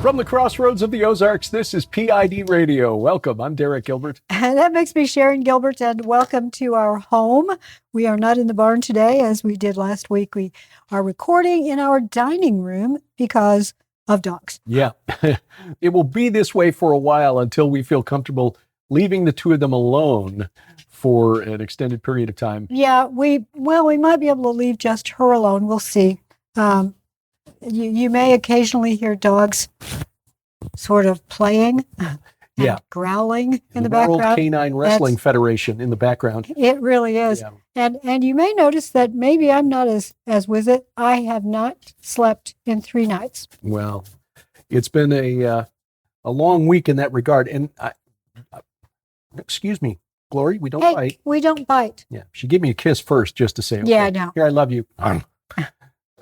From the crossroads of the Ozarks, this is P.I.D. Radio. Welcome. I'm Derek Gilbert. And that makes me Sharon Gilbert, and welcome to our home. We are not in the barn today, as we did last week. We are recording in our dining room because of dogs. Yeah. It will be this way for a while until we feel comfortable leaving the two of them alone for an extended period of time. Yeah, we might be able to leave just her alone. We'll see. You may occasionally hear dogs sort of playing and growling in the background. World Canine Wrestling Federation in the background. It really is. Yeah. And you may notice that maybe I'm not as with it. I have not slept in 3 nights. Well, it's been a long week in that regard. And excuse me, Glory, we don't bite. We don't bite. Yeah, she gave me a kiss first just to say, okay, yeah, I know. Here, I love you.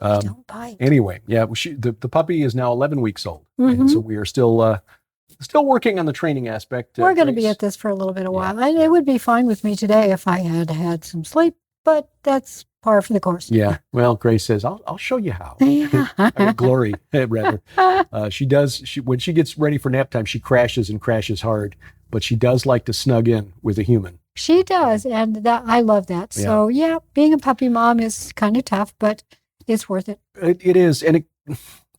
Don't bite. Anyway, yeah, the puppy is now 11 weeks old. Mm-hmm. And so we are still working on the training aspect. We're going to be at this for a little bit of while. And it would be fine with me today if I had had some sleep, but that's par for the course. Yeah. Well, Grace says, I'll show you how. Glory, rather. She does. When she gets ready for nap time, she crashes and crashes hard, but she does like to snug in with a human. She does. And I love that. Yeah. So yeah, being a puppy mom is kind of tough, but it's worth it. It is. And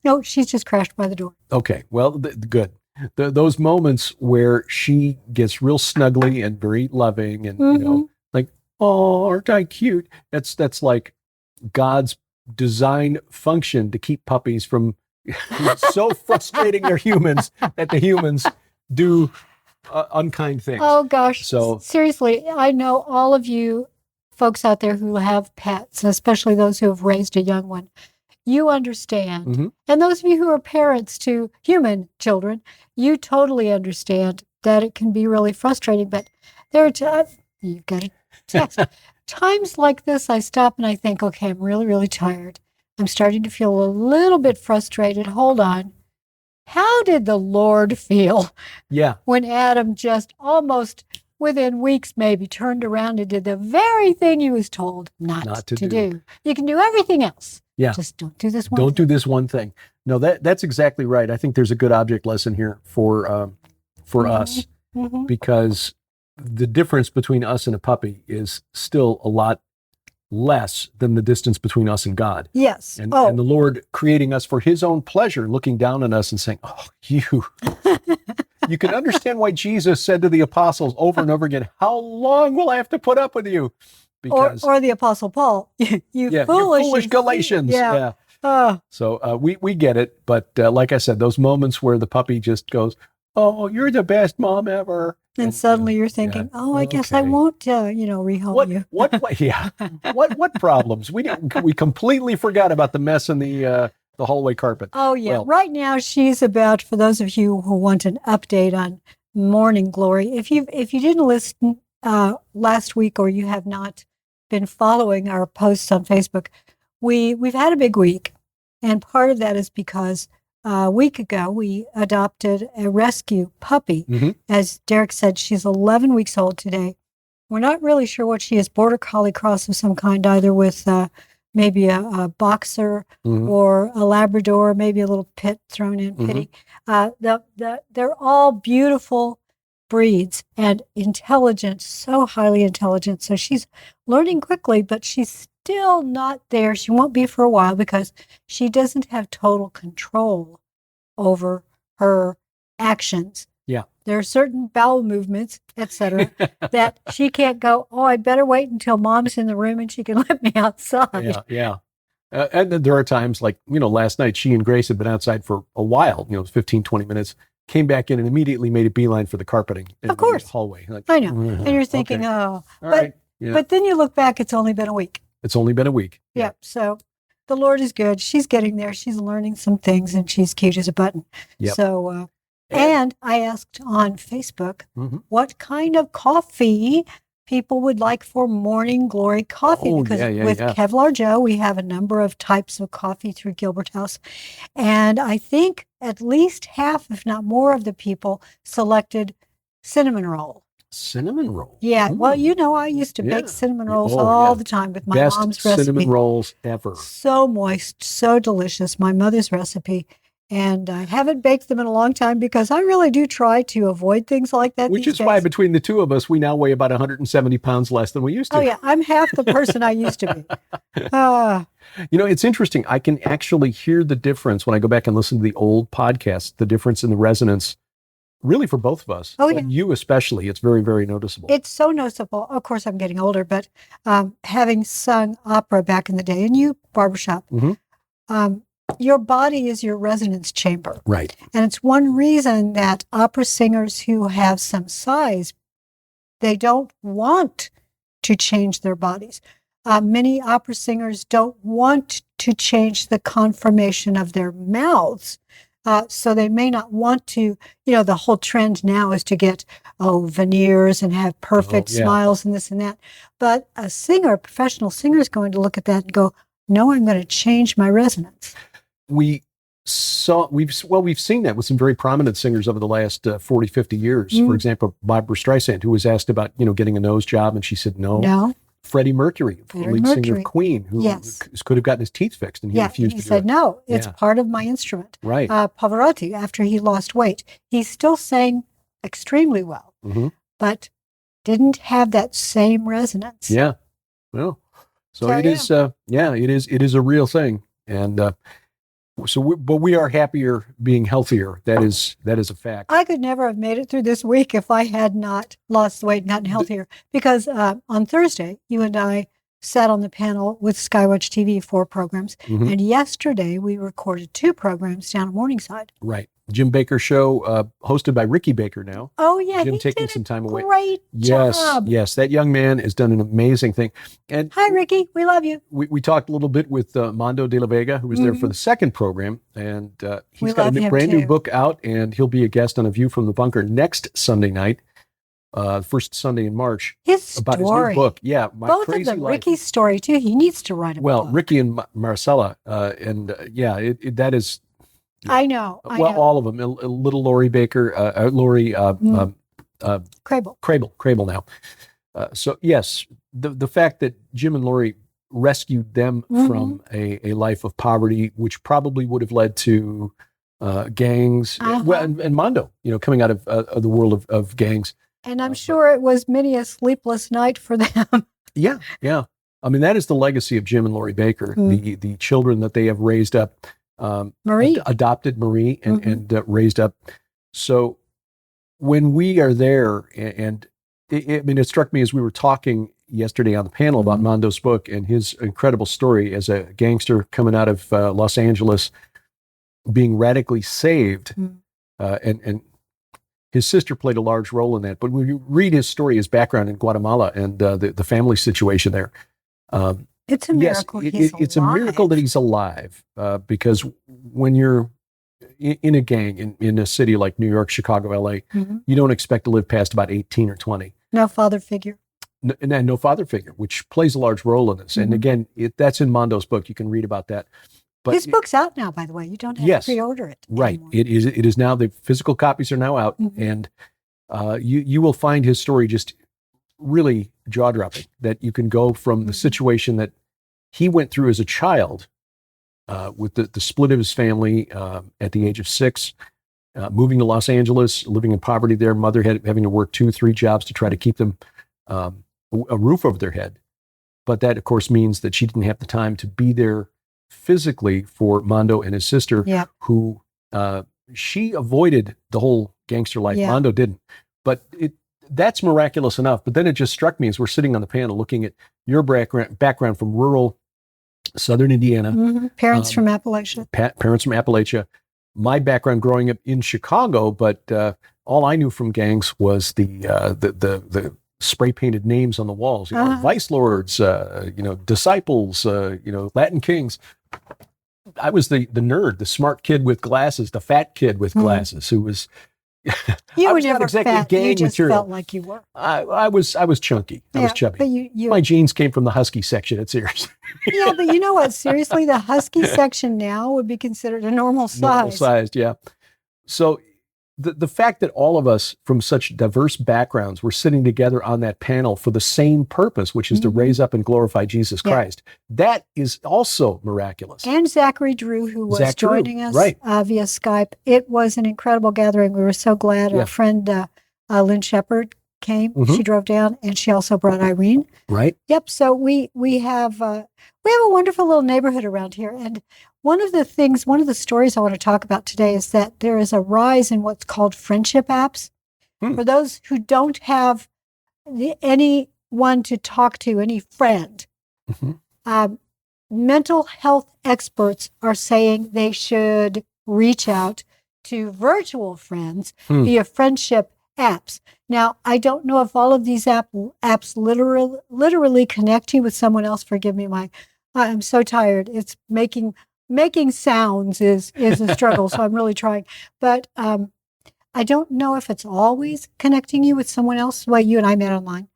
no, she's just crashed by the door. Okay. Well, good. Those moments where she gets real snuggly and very loving and, like, oh, aren't I cute? That's like God's design function to keep puppies from so frustrating their humans that the humans do unkind things. Oh, gosh. So seriously, I know all of you folks out there who have pets, especially those who have raised a young one. You understand. Mm-hmm. And those of you who are parents to human children, you totally understand that it can be really frustrating. But there are times, you've got to text. Times like this, I stop and I think, okay, I'm really, really tired. I'm starting to feel a little bit frustrated. Hold on. How did the Lord feel when Adam just almost within weeks maybe turned around and did the very thing he was told not to do? You can do everything else. Yeah. Just don't do this one thing. Don't do this one thing. No, that's exactly right. I think there's a good object lesson here for us, because the difference between us and a puppy is still a lot less than the distance between us and God. Yes. And the Lord creating us for his own pleasure, looking down on us and saying, oh, you can understand why Jesus said to the apostles over and over again, how long will I have to put up with you? Because, or the Apostle Paul, you foolish Galatians. Yeah. So we get it. But like I said, those moments where the puppy just goes, oh, you're the best mom ever. And suddenly you're thinking, I guess I won't, rehome you. What problems? We completely forgot about the mess in the hallway carpet. Oh, yeah. Well, right now, she's about, for those of you who want an update on Morning Glory, if you didn't listen last week or you have not been following our posts on Facebook, we've had a big week. And part of that is because a week ago, we adopted a rescue puppy. Mm-hmm. As Derek said, she's 11 weeks old today. We're not really sure what she is, border collie cross of some kind, either with maybe a boxer or a Labrador, maybe a little pit thrown in, pity. They're all beautiful breeds and intelligent, so highly intelligent. So she's learning quickly, but she's still not there. She won't be for a while because she doesn't have total control over her actions. Yeah. There are certain bowel movements, etc., that she can't go, I better wait until mom's in the room and she can let me outside. Yeah. And then there are times like, last night she and Grace had been outside for a while, 15, 20 minutes, came back in and immediately made a beeline for the carpeting in the hallway. Like, I know. And you're thinking, right. But then you look back, it's only been a week. It's only been a week. Yeah. So the Lord is good. She's getting there. She's learning some things and she's cute as a button. Yep. So, and I asked on Facebook what kind of coffee people would like for Morning Glory coffee. Because with Kevlar Joe, we have a number of types of coffee through Gilbert House. And I think at least half, if not more, of the people selected cinnamon roll. Cinnamon roll? Yeah. Well, I used to bake cinnamon rolls all the time with my mom's recipe. Best cinnamon rolls ever. So moist, so delicious. My mother's recipe. And I haven't baked them in a long time because I really do try to avoid things like that. Which is why between the two of us, we now weigh about 170 pounds less than we used to. Oh, yeah. I'm half the person I used to be. It's interesting. I can actually hear the difference when I go back and listen to the old podcasts, the difference in the resonance, really for both of us. Oh, yeah. But you especially, it's very, very noticeable. It's so noticeable. Of course, I'm getting older, but having sung opera back in the day, and you, barbershop, your body is your resonance chamber. Right. And it's one reason that opera singers who have some size, they don't want to change their bodies. Many opera singers don't want to change the conformation of their mouths. So they may not want to, the whole trend now is to get, veneers and have perfect smiles and this and that. But a professional singer is going to look at that and go, no, I'm going to change my resonance. We've seen that with some very prominent singers over the last 40, 50 years. For example, Barbra Streisand, who was asked about, getting a nose job, and she said no. No. Freddie Mercury, lead singer of Queen, who could have gotten his teeth fixed, and he refused to do it. He said, no, it's part of my instrument. Right. Pavarotti, after he lost weight, he still sang extremely well, but didn't have that same resonance. Yeah. Well, so it is, it is a real thing. And but we are happier being healthier. That is a fact. I could never have made it through this week if I had not lost weight and gotten healthier. Because on Thursday, you and I sat on the panel with Skywatch TV 4 programs. And yesterday, we recorded 2 programs down at Morningside. Right. Jim Baker show, hosted by Ricky Baker now. Oh, yeah. Jim taking some time away. Great job. Yes. That young man has done an amazing thing. And hi, Ricky. We love you. We talked a little bit with Mondo de la Vega, who was there for the second program. And he's got a brand new book out, and he'll be a guest on A View from the Bunker next Sunday night, first Sunday in March. About his new book. Yeah. Both of them. Ricky's story, too. He needs to write a book. Well, Ricky and Marcella. That is... I know. All of them. Little Lori Baker, Crable now. So yes, the fact that Jim and Lori rescued them from a life of poverty, which probably would have led to gangs, and Mondo, coming out of the world of gangs. And I'm sure it was many a sleepless night for them. Yeah. I mean, that is the legacy of Jim and Lori Baker, the children that they have raised up. Marie adopted Marie and raised up. So when we are there, and it struck me as we were talking yesterday on the panel about Mondo's book and his incredible story as a gangster coming out of Los Angeles, being radically saved, and his sister played a large role in that. But when you read his story, his background in Guatemala and the family situation there, it's a miracle it's a miracle that he's alive, because when you're in a gang in a city like New York, Chicago, LA, you don't expect to live past about 18 or 20. No father figure. No father figure, which plays a large role in this. And again, that's in Mondo's book. You can read about that. But his book's out now, by the way. You don't have to pre-order it. Right. Anymore. It is now. The physical copies are now out, and you will find his story just really jaw-dropping, that you can go from the situation that he went through as a child, with the split of his family at the age of 6, moving to Los Angeles, living in poverty there, mother having to work 2-3 jobs to try to keep them a roof over their head. But that, of course, means that she didn't have the time to be there physically for Mondo and his sister, who she avoided the whole gangster life. Mondo didn't. But that's miraculous enough. But then it just struck me as we're sitting on the panel looking at your background from rural Southern Indiana. Parents from Appalachia. Parents from Appalachia. My background growing up in Chicago, but all I knew from gangs was the spray painted names on the walls. Vice lords, disciples, Latin kings. I was the nerd, the smart kid with glasses, the fat kid with glasses, who was. You were was never exactly fat. gang You just material. felt like you were. I was chunky. I was chubby. But my genes came from the husky section at Sears. Yeah, but you know what? Seriously, the husky section now would be considered a normal size. Normal sized, yeah. So the fact that all of us from such diverse backgrounds were sitting together on that panel for the same purpose, which is to raise up and glorify Jesus Christ, that is also miraculous. And Zachary Drew, who was joining us via Skype. It was an incredible gathering. We were so glad. Our friend Lynn Shepard came. She drove down, and she also brought Irene. Right. Yep. So we have a wonderful little neighborhood around here, and one of the stories I want to talk about today is that there is a rise in what's called friendship apps. For those who don't have anyone to talk to, any friend, mental health experts are saying they should reach out to virtual friends via friendship apps. Now, I don't know if all of these apps literally connect you with someone else. Forgive me, I'm so tired. It's making sounds is a struggle, so I'm really trying. But I don't know if it's always connecting you with someone else. The way you and I met online.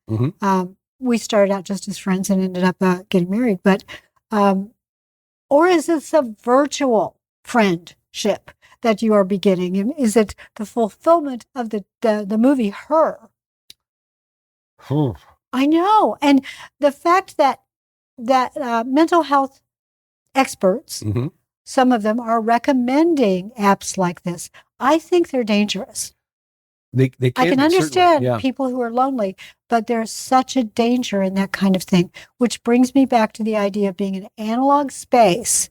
We started out just as friends and ended up getting married. But or is this a virtual friendship that you are beginning? And is it the fulfillment of the movie Her? I know, and the fact that mental health experts, some of them are recommending apps like this. I think they're dangerous. They I can understand people who are lonely, but there's such a danger in that kind of thing, which brings me back to the idea of being an analog space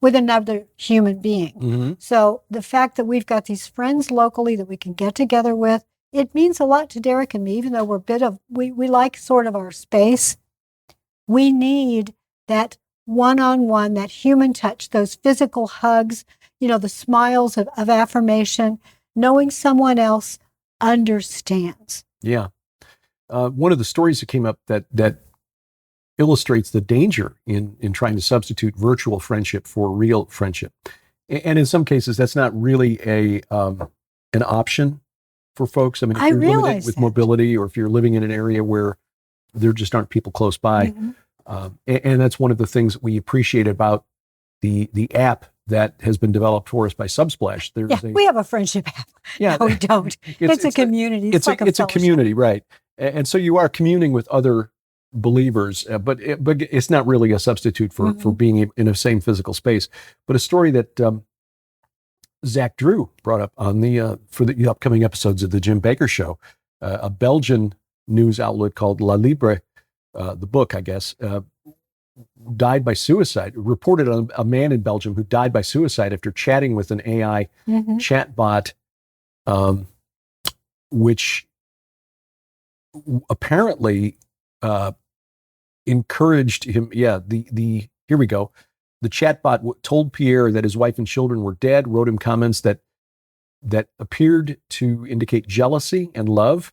with another human being. So the fact that we've got these friends locally that we can get together with, it means a lot to Derek and me, even though we're we like sort of our space. We need that one-on-one, that human touch, those physical hugs, the smiles of affirmation, knowing someone else understands. Yeah. One of the stories that came up that illustrates the danger in trying to substitute virtual friendship for real friendship. And in some cases, that's not really an option for folks. I mean, if you're limited with mobility, or if you're living in an area where there just aren't people close by. And that's one of the things that we appreciate about the app that has been developed for us by Subsplash. We have a friendship app. No, we don't. It's a community. It's a community, right? And so you are communing with other believers, but it's not really a substitute for being in the same physical space. But a story that Zach Drew brought up on for the upcoming episodes of the Jim Baker Show, a Belgian news outlet called La Libre, the book, I guess, died by suicide. Reported on a man in Belgium who died by suicide after chatting with an AI chatbot, which apparently encouraged him. Yeah, here we go. The chatbot told Pierre that his wife and children were dead, wrote him comments that appeared to indicate jealousy and love.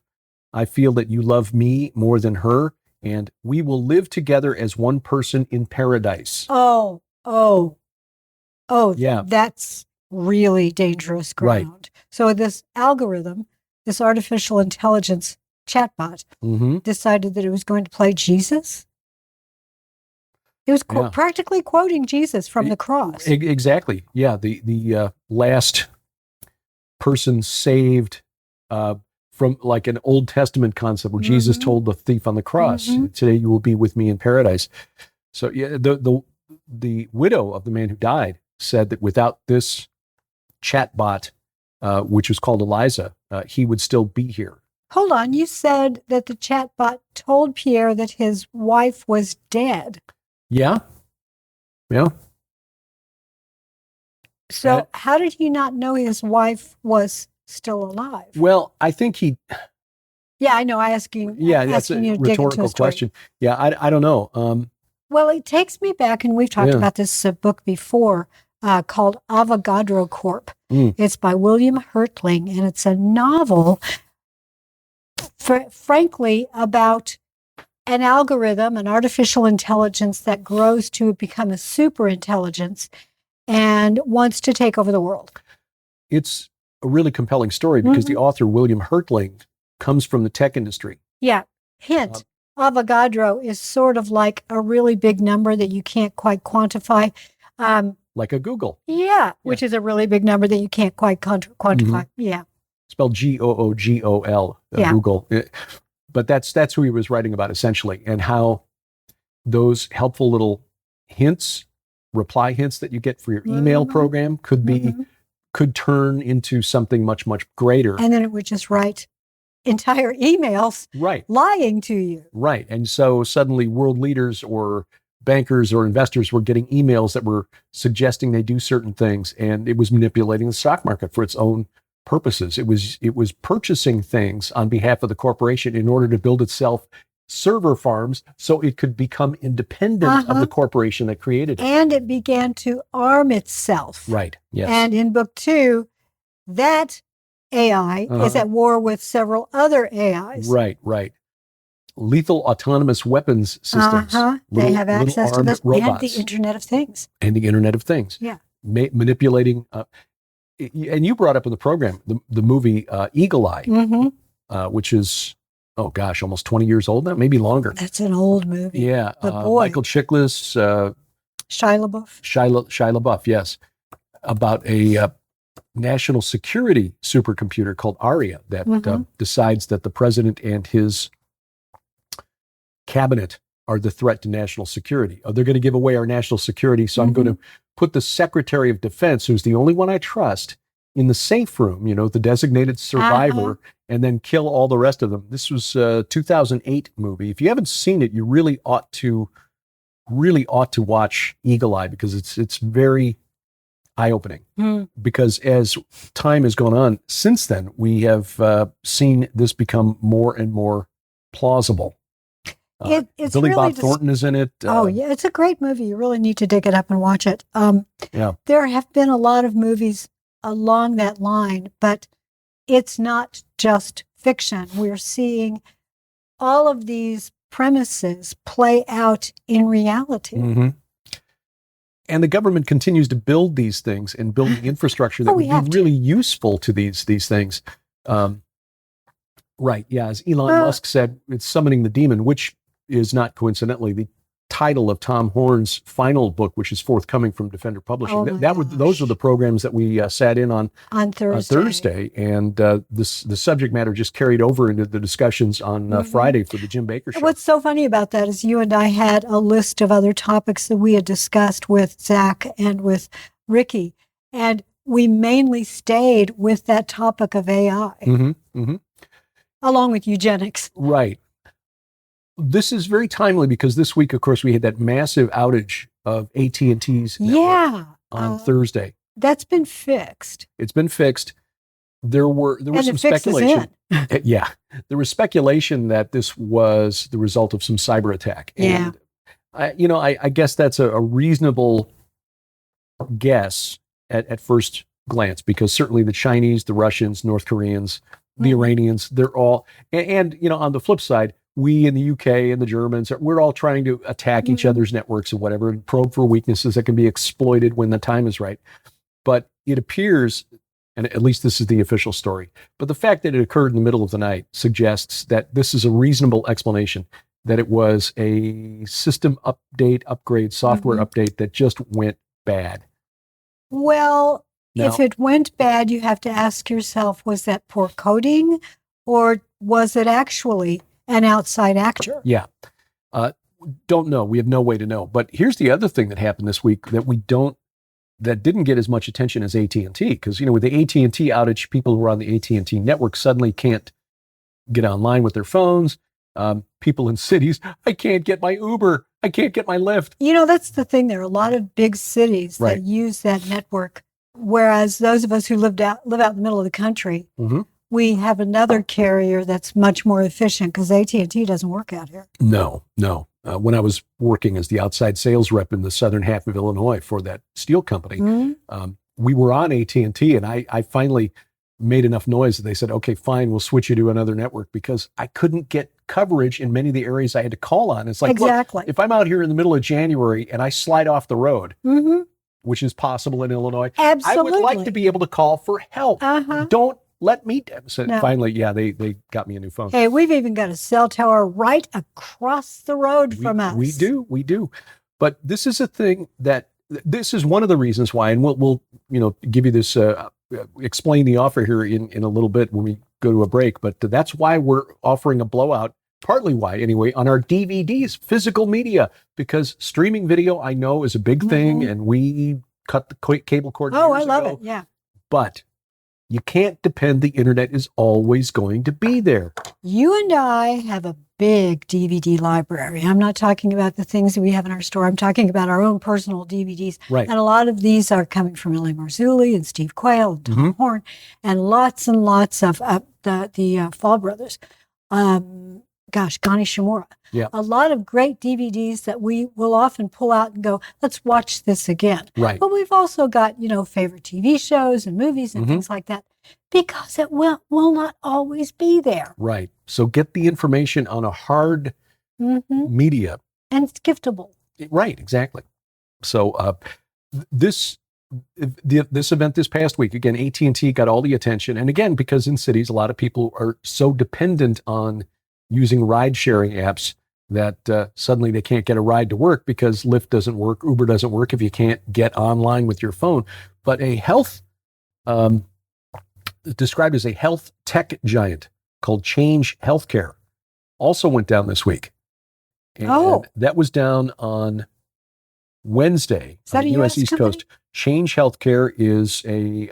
I feel that you love me more than her, and we will live together as one person in paradise. Oh, yeah. That's really dangerous ground. Right. So this algorithm, this artificial intelligence chatbot, decided that it was going to play Jesus. It was practically quoting Jesus from the cross. Exactly. Yeah. The last person saved from like an Old Testament concept where Jesus told the thief on the cross, today you will be with me in paradise. So yeah, the widow of the man who died said that without this chatbot, which was called Eliza, he would still be here. Hold on. You said that the chatbot told Pierre that his wife was dead. Yeah. Yeah. So how did he not know his wife was still alive? Well, I think he... Yeah, I know. That's a rhetorical question. Yeah, I don't know. Well, it takes me back, and we've talked about this book before, called Avogadro Corp. It's by William Hertling, and it's a novel, frankly, about an algorithm, an artificial intelligence that grows to become a super intelligence and wants to take over the world. It's a really compelling story because the author, William Hertling, comes from the tech industry. Yeah. Hint, Avogadro is sort of like a really big number that you can't quite quantify. Like a Google. Yeah, which is a really big number that you can't quite quantify. Yeah. spelled Googol, Google. But that's who he was writing about essentially, and how those helpful little hints, reply hints that you get for your email program could turn into something much, much greater. And then it would just write entire emails lying to you. Right. And so suddenly world leaders or bankers or investors were getting emails that were suggesting they do certain things, and it was manipulating the stock market for its own purposes. It was purchasing things on behalf of the corporation in order to build itself server farms so it could become independent of the corporation that created it. And it began to arm itself. Right. Yes. And in book 2, that AI is at war with several other AIs. Right. Lethal autonomous weapons systems. They have access to this robots. and the Internet of Things. And the Internet of Things. Yeah. Manipulating. And you brought up in the program the movie Eagle Eye, which is, oh gosh, almost 20 years old now, maybe longer. That's an old movie. Yeah. But boy. Michael Chiklis. Shia LaBeouf. Shia LaBeouf, yes. About a national security supercomputer called Aria that decides that the president and his cabinet are the threat to national security. Oh, they're going to give away our national security, so I'm going to put the Secretary of Defense, who's the only one I trust, in the safe room, the designated survivor, and then kill all the rest of them. This was a 2008 movie. If you haven't seen it, you really ought to watch Eagle Eye, because it's very eye-opening. Because as time has gone on since then, we have seen this become more and more plausible. It's Billy really Bob Thornton is in it. It's a great movie. You really need to dig it up and watch it. There have been a lot of movies along that line, but it's not just fiction. We're seeing all of these premises play out in reality. And the government continues to build these things and build the infrastructure that would be really useful to these things. Right. Yeah. As Elon Musk said, it's summoning the demon, which is not coincidentally the title of Tom Horn's final book, which is forthcoming from Defender Publishing. Those were the programs that we sat in on Thursday. And the subject matter just carried over into the discussions on Friday for the Jim Baker Show. What's so funny about that is you and I had a list of other topics that we had discussed with Zach and with Ricky, and we mainly stayed with that topic of AI, along with eugenics. Right. This is very timely because this week, of course, we had that massive outage of AT&T's network on Thursday. That's been fixed. It's been fixed. There was some speculation. There was speculation that this was the result of some cyber attack. And I guess that's a reasonable guess at first glance, because certainly the Chinese, the Russians, North Koreans, the Iranians, they're all, and on the flip side, we in the UK and the Germans, we're all trying to attack each other's networks and whatever, and probe for weaknesses that can be exploited when the time is right. But it appears, and at least this is the official story, but the fact that it occurred in the middle of the night suggests that this is a reasonable explanation, that it was a system upgrade, software update that just went bad. Well, if it went bad, you have to ask yourself, was that poor coding, or was it actually an outside actor? Yeah. Don't know. We have no way to know. But here's the other thing that happened this week that didn't get as much attention as AT&T, because, with the AT&T outage, people who are on the AT&T network suddenly can't get online with their phones. People in cities, I can't get my Uber. I can't get my Lyft. That's the thing. There are a lot of big cities that use that network, whereas those of us who live out in the middle of the country, we have another carrier that's much more efficient, because AT&T doesn't work out here. No. When I was working as the outside sales rep in the southern half of Illinois for that steel company, we were on AT&T, and I finally made enough noise that they said, okay, fine, we'll switch you to another network, because I couldn't get coverage in many of the areas I had to call on. It's like, look, if I'm out here in the middle of January and I slide off the road, which is possible in Illinois, I would like to be able to call for help. Don't let me. So finally, they got me a new phone. Hey, we've even got a cell tower right across the road from us. We do. But this is a thing this is one of the reasons why, and we'll give you this explain the offer here in a little bit when we go to a break, but that's why we're offering a blowout, partly why anyway, on our DVDs, physical media, because streaming video I know is a big thing, and we cut the cable cord years I love ago, it. Yeah. but you can't depend. The internet is always going to be there. You and I have a big DVD library. I'm not talking about the things that we have in our store. I'm talking about our own personal DVDs. Right. And a lot of these are coming from Ellie Marzulli and Steve Quayle and Tom Horn, and lots of the Fall Brothers. Gani Shimura. Yeah. A lot of great DVDs that we will often pull out and go, let's watch this again. Right. But we've also got, favorite TV shows and movies and things like that, because it will not always be there. Right. So get the information on a hard media. And it's giftable. Right, exactly. So this event this past week, again, AT&T got all the attention. And again, because in cities, a lot of people are so dependent on using ride-sharing apps that suddenly they can't get a ride to work because Lyft doesn't work, Uber doesn't work if you can't get online with your phone. But a health, described as a health tech giant called Change Healthcare, also went down this week. And that was down on Wednesday on the U.S. East Coast. Change Healthcare is a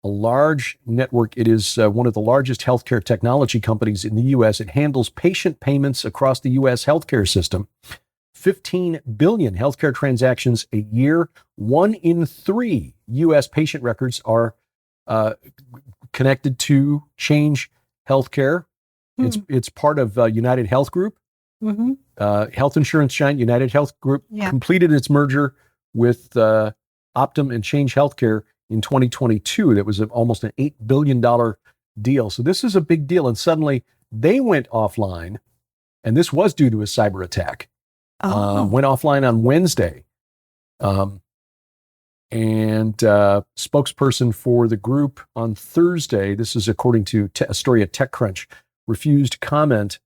large network. It is one of the largest healthcare technology companies in the U.S. It handles patient payments across the U.S. healthcare system. 15 billion healthcare transactions a year. 1 in 3 U.S. patient records are connected to Change Healthcare. It's part of United Health Group. Health insurance giant United Health Group completed its merger with Optum and Change Healthcare in 2022. That was almost an $8 billion deal. So this is a big deal. And suddenly they went offline, and this was due to a cyber attack. Went offline on Wednesday. And spokesperson for the group on Thursday, this is according to a story at TechCrunch, refused comment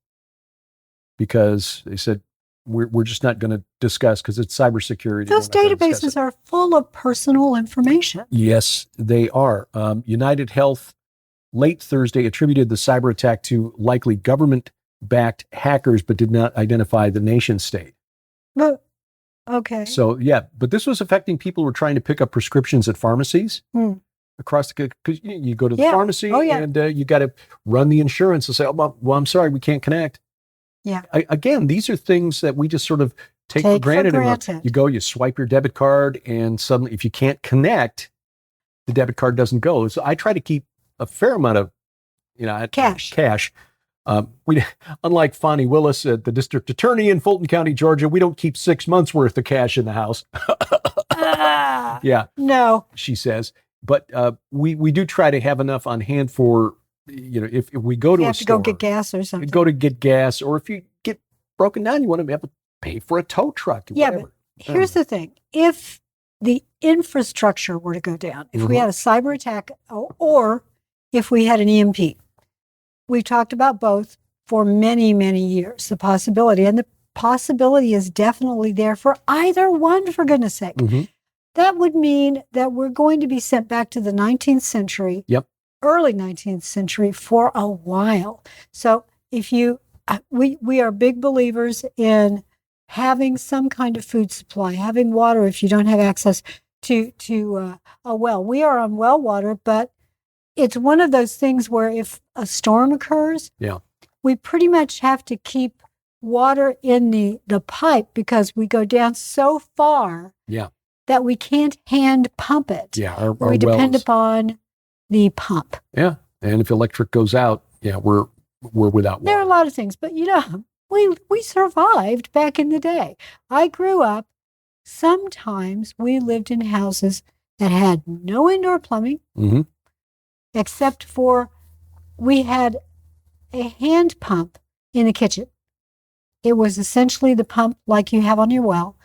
because they said, we're just not going to discuss because it's cybersecurity. Those databases are full of personal information. Yes, they are. United Health late Thursday attributed the cyber attack to likely government-backed hackers, but did not identify the nation state. Okay. So, but this was affecting people who were trying to pick up prescriptions at pharmacies across the, because you go to the pharmacy and you got to run the insurance and say, well, I'm sorry, we can't connect. Yeah. Again, these are things that we just sort of take for granted. You go, you swipe your debit card, and suddenly, if you can't connect, the debit card doesn't go. So I try to keep a fair amount of, cash. We, unlike Fonnie Willis, the district attorney in Fulton County, Georgia, we don't keep 6 months worth of cash in the house. No, she says. But we do try to have enough on hand for, if we go to a store, to go get gas or something. Go to get gas, or if you get broken down, you want to be able to pay for a tow truck. Whatever. But here's the thing: if the infrastructure were to go down, if we had a cyber attack, or if we had an EMP, we've talked about both for many, many years. The possibility is definitely there for either one. For goodness sake, that would mean that we're going to be sent back to the 19th century. Early 19th century for a while. So if we are big believers in having some kind of food supply, having water if you don't have access to a well. We are on well water, but it's one of those things where if a storm occurs, we pretty much have to keep water in the pipe because we go down so far that we can't hand pump it. We depend upon the pump. And if electric goes out, we're without water. There are a lot of things, but we survived back in the day. I grew up, sometimes we lived in houses that had no indoor plumbing, except for we had a hand pump in the kitchen. It was essentially the pump like you have on your well,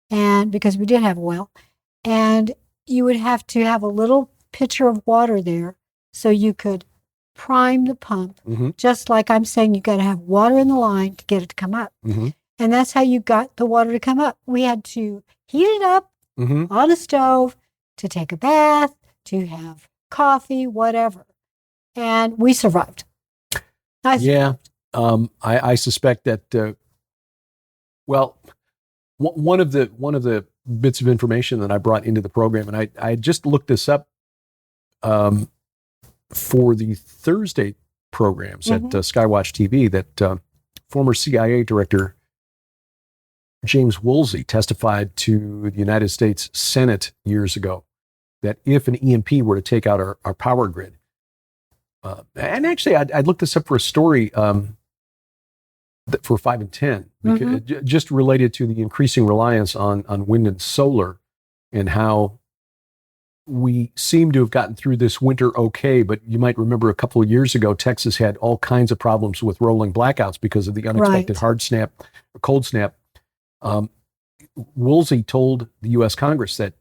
and because we did have a well, and you would have to have a little pitcher of water there so you could prime the pump, just like I'm saying you got to have water in the line to get it to come up. And that's how you got the water to come up. We had to heat it up on a stove, to take a bath, to have coffee, whatever. And we survived. I suspect that, one of the bits of information that I brought into the program, and I just looked this up for the Thursday programs at Skywatch TV, that former CIA Director James Woolsey testified to the United States Senate years ago that if an EMP were to take out our power grid, and actually I looked this up for a story for 5 and 10, because just related to the increasing reliance on wind and solar, and how we seem to have gotten through this winter okay, but you might remember a couple of years ago, Texas had all kinds of problems with rolling blackouts because of the unexpected hard snap, or cold snap. Woolsey told the U.S. Congress that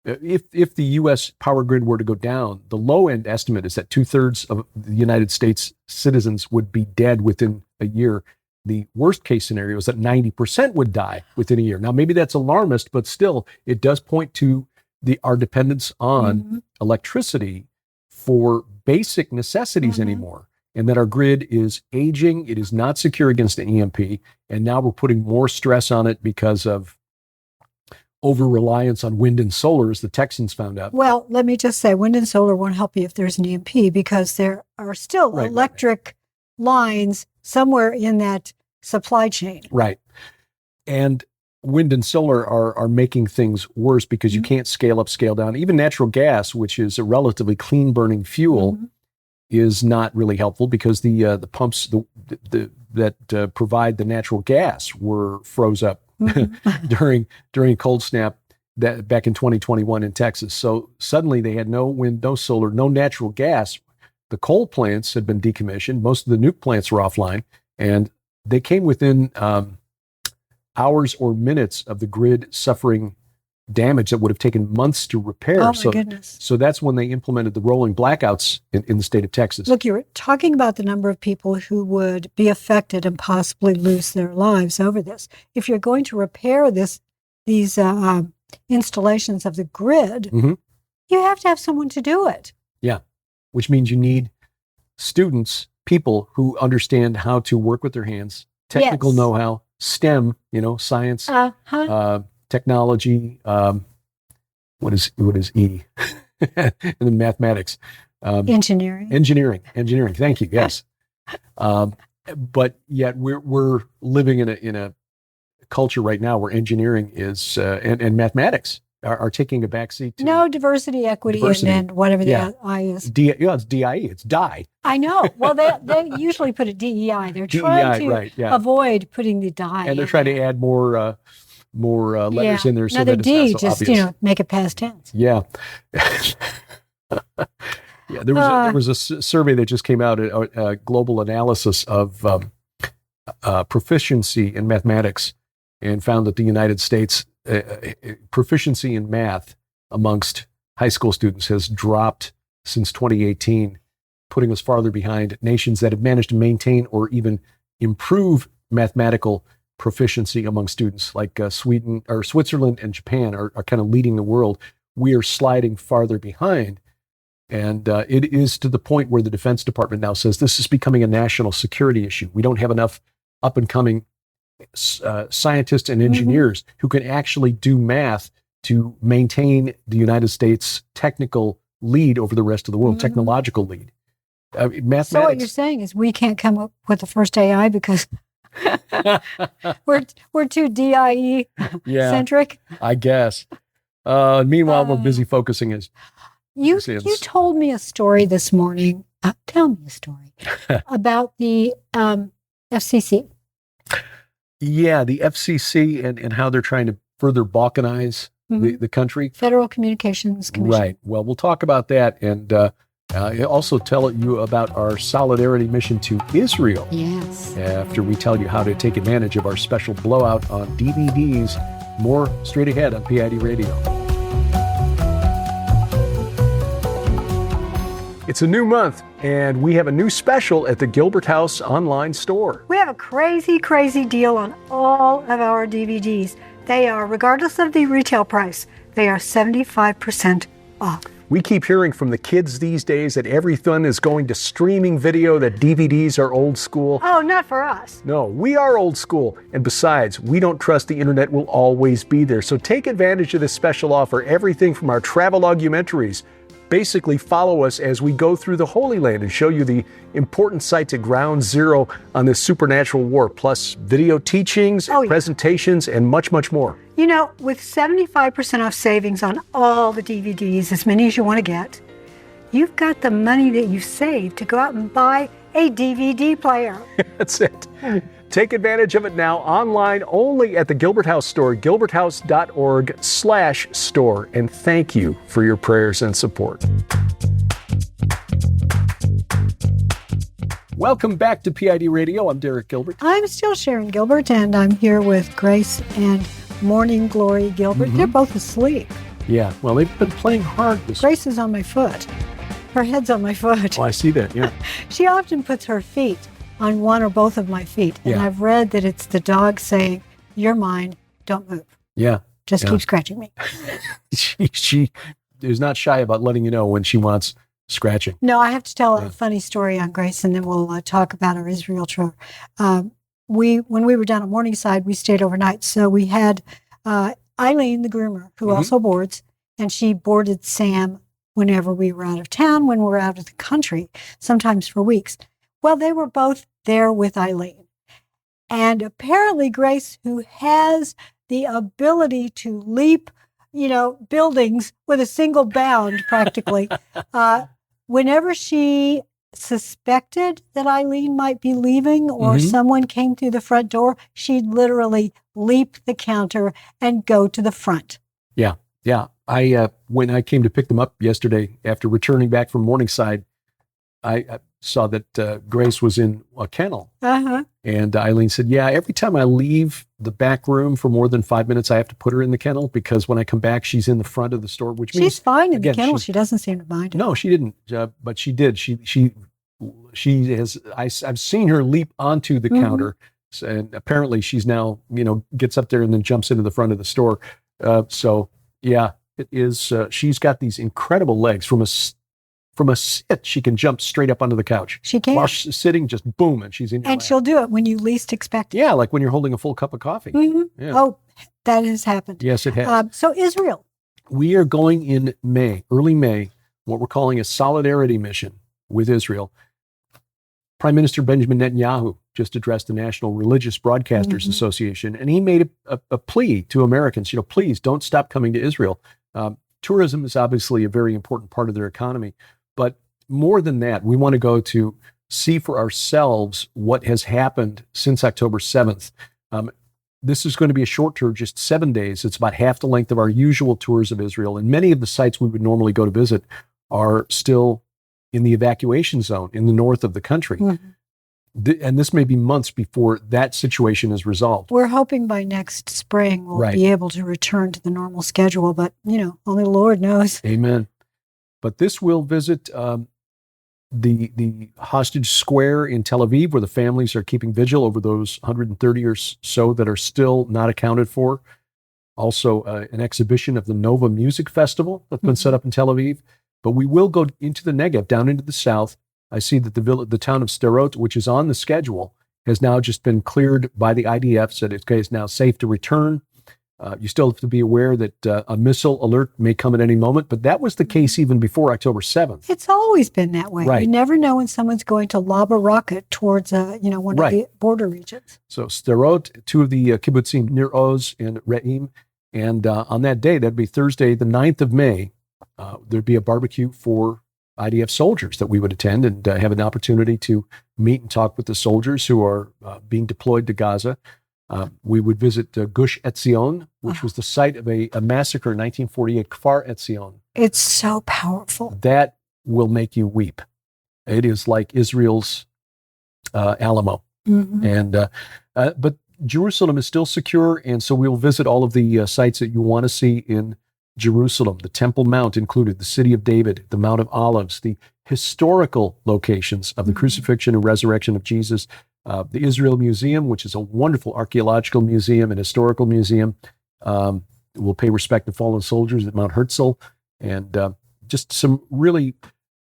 if the U.S. power grid were to go down, the low end estimate is that 2/3 of the United States citizens would be dead within a year. The worst case scenario is that 90% would die within a year. Now, maybe that's alarmist, but still, it does point to our dependence on electricity for basic necessities anymore, and that our grid is aging. It is not secure against an EMP, and now we're putting more stress on it because of over-reliance on wind and solar, as the Texans found out. Well, let me just say, wind and solar won't help you if there's an EMP, because there are still electric lines somewhere in that supply chain. Right. And wind and solar are making things worse because you can't scale up, scale down. Even natural gas, which is a relatively clean during is not really helpful, because the pumps that provide the natural gas were froze up during cold snap back in 2021 in Texas. So suddenly they had no wind, no solar, no natural gas. The coal plants had been decommissioned. Most of the nuke plants were offline, and they came within hours or minutes of the grid suffering damage that would have taken months to repair. Oh, my goodness. So that's when they implemented the rolling blackouts in the state of Texas. Look, you're talking about the number of people who would be affected and possibly lose their lives over this. If you're going to repair these installations of the grid, you have to have someone to do it. Yeah, which means you need students, people who understand how to work with their hands, technical know-how, STEM, science, technology, what is E? And then mathematics. Engineering. Thank you. Yes. But yet we're living in a culture right now where engineering is, and mathematics are taking a backseat to no diversity, equity, and whatever the I is. It's DIE. It's die. I know. Well, they usually put a DEI. They're trying to avoid putting the die. And they're trying to add more letters in there. So another that D, it's not so just obvious. make it past tense. Yeah. There was a survey that just came out, a global analysis of proficiency in mathematics, and found that the United States proficiency in math amongst high school students has dropped since 2018, putting us farther behind nations that have managed to maintain or even improve mathematical proficiency among students, like Sweden or Switzerland and Japan are kind of leading the world. We are sliding farther behind. And it is to the point where the Defense Department now says this is becoming a national security issue. We don't have enough up and coming scientists and engineers who can actually do math to maintain the United States technical lead over the rest of the world, technological lead. Mathematics. So what you're saying is we can't come up with the first AI because we're too DIE centric. I guess. Meanwhile, we're busy focusing as you told me a story this morning. Tell me a story about the FCC. Yeah, the FCC and how they're trying to further balkanize the country. Federal Communications Commission. Right. Well, we'll talk about that, and also tell you about our solidarity mission to Israel. Yes. After we tell you how to take advantage of our special blowout on DVDs. More straight ahead on P.I.D. Radio. It's a new month, and we have a new special at the Gilbert House online store. We have a crazy, crazy deal on all of our DVDs. They are, regardless of the retail price, they are 75% off. We keep hearing from the kids these days that everything is going to streaming video, that DVDs are old school. Oh, not for us. No, we are old school. And besides, we don't trust the internet will always be there. So take advantage of this special offer. Everything from our travel documentaries. Basically follow us as we go through the Holy Land and show you the important sites at ground zero on this supernatural war, plus video teachings, presentations, and much, much more. You know, with 75% off savings on all the DVDs, as many as you want to get, you've got the money that you saved to go out and buy a DVD player. That's it. Take advantage of it now online only at the Gilbert House store, gilberthouse.org/store. And thank you for your prayers and support. Welcome back to P.I.D. Radio. I'm Derek Gilbert. I'm still Sharon Gilbert, and I'm here with Grace and Morning Glory Gilbert. They're both asleep. Yeah, well, they've been playing hard this Grace is on my foot. Her head's on my foot. Oh, I see that, yeah. She often puts her feet on one or both of my feet. And I've read that it's the dog saying, "You're mine, don't move." Yeah. Just keep scratching me. She is not shy about letting you know when she wants scratching. No, I have to tell a funny story on Grace, and then we'll talk about our Israel tour. When we were down at Morningside, we stayed overnight. So we had Eileen, the groomer, who also boards, and she boarded Sam whenever we were out of town, when we were out of the country, sometimes for weeks. Well, they were both there with Eileen. And apparently Grace, who has the ability to leap, buildings with a single bound practically, whenever she suspected that Eileen might be leaving or someone came through the front door, she'd literally leap the counter and go to the front. Yeah. When I came to pick them up yesterday after returning back from Morningside, I saw that Grace was in a kennel. And Eileen said, yeah, every time I leave the back room for more than 5 minutes, I have to put her in the kennel because when I come back, she's in the front of the store, which means... She's fine in the kennel. She doesn't seem to mind it. No, she didn't, but she did. She has, I've seen her leap onto the counter, and apparently she's now, gets up there and then jumps into the front of the store. So, yeah, it is, she's got these incredible legs. From a sit, she can jump straight up onto the couch. She can. While she's sitting, just boom, and she's in your lap. And she'll do it when you least expect it. Yeah, like when you're holding a full cup of coffee. Yeah. Oh, that has happened. Yes, it has. So Israel. We are going in May, early May, what we're calling a solidarity mission with Israel. Prime Minister Benjamin Netanyahu just addressed the National Religious Broadcasters Association, and he made a plea to Americans, please don't stop coming to Israel. Tourism is obviously a very important part of their economy. But more than that, we want to go to see for ourselves what has happened since October 7th. This is going to be a short tour, just 7 days. It's about half the length of our usual tours of Israel. And many of the sites we would normally go to visit are still in the evacuation zone in the north of the country. And this may be months before that situation is resolved. We're hoping by next spring we'll be able to return to the normal schedule. But, only the Lord knows. Amen. But this will visit the hostage square in Tel Aviv, where the families are keeping vigil over those 130 or so that are still not accounted for. Also, an exhibition of the Nova Music Festival that's been set up in Tel Aviv. But we will go into the Negev, down into the south. I see that the town of Sderot, which is on the schedule, has now just been cleared by the IDF, said it's now safe to return. You still have to be aware that a missile alert may come at any moment, but that was the case even before October 7th. It's always been that way. Right. You never know when someone's going to lob a rocket towards one of the border regions. So Sderot, two of the kibbutzim, Nir Oz and Re'im, and on that day, that'd be Thursday, the 9th of May, there'd be a barbecue for IDF soldiers that we would attend and have an opportunity to meet and talk with the soldiers who are being deployed to Gaza. We would visit Gush Etzion, which was the site of a massacre in 1948, Kfar Etzion. It's so powerful. That will make you weep. It is like Israel's Alamo. And but Jerusalem is still secure, and so we will visit all of the sites that you want to see in Jerusalem, the Temple Mount included, the City of David, the Mount of Olives, the historical locations of the crucifixion and resurrection of Jesus, the Israel Museum, which is a wonderful archaeological museum and historical museum. We'll pay respect to fallen soldiers at Mount Herzl, and just some really,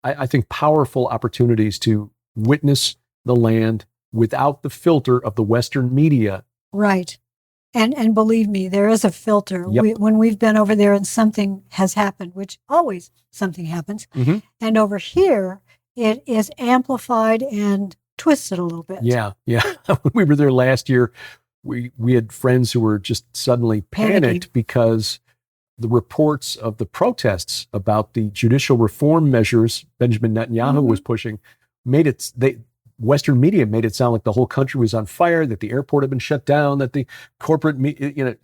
I think, powerful opportunities to witness the land without the filter of the Western media. Right. And believe me, there is a filter. Yep. When we've been over there and something has happened, which always something happens, and over here, it is amplified and twisted a little bit. Yeah. When we were there last year, we had friends who were just suddenly panicked because the reports of the protests about the judicial reform measures Benjamin Netanyahu was pushing Western media made it sound like the whole country was on fire, that the airport had been shut down, that the corporate media,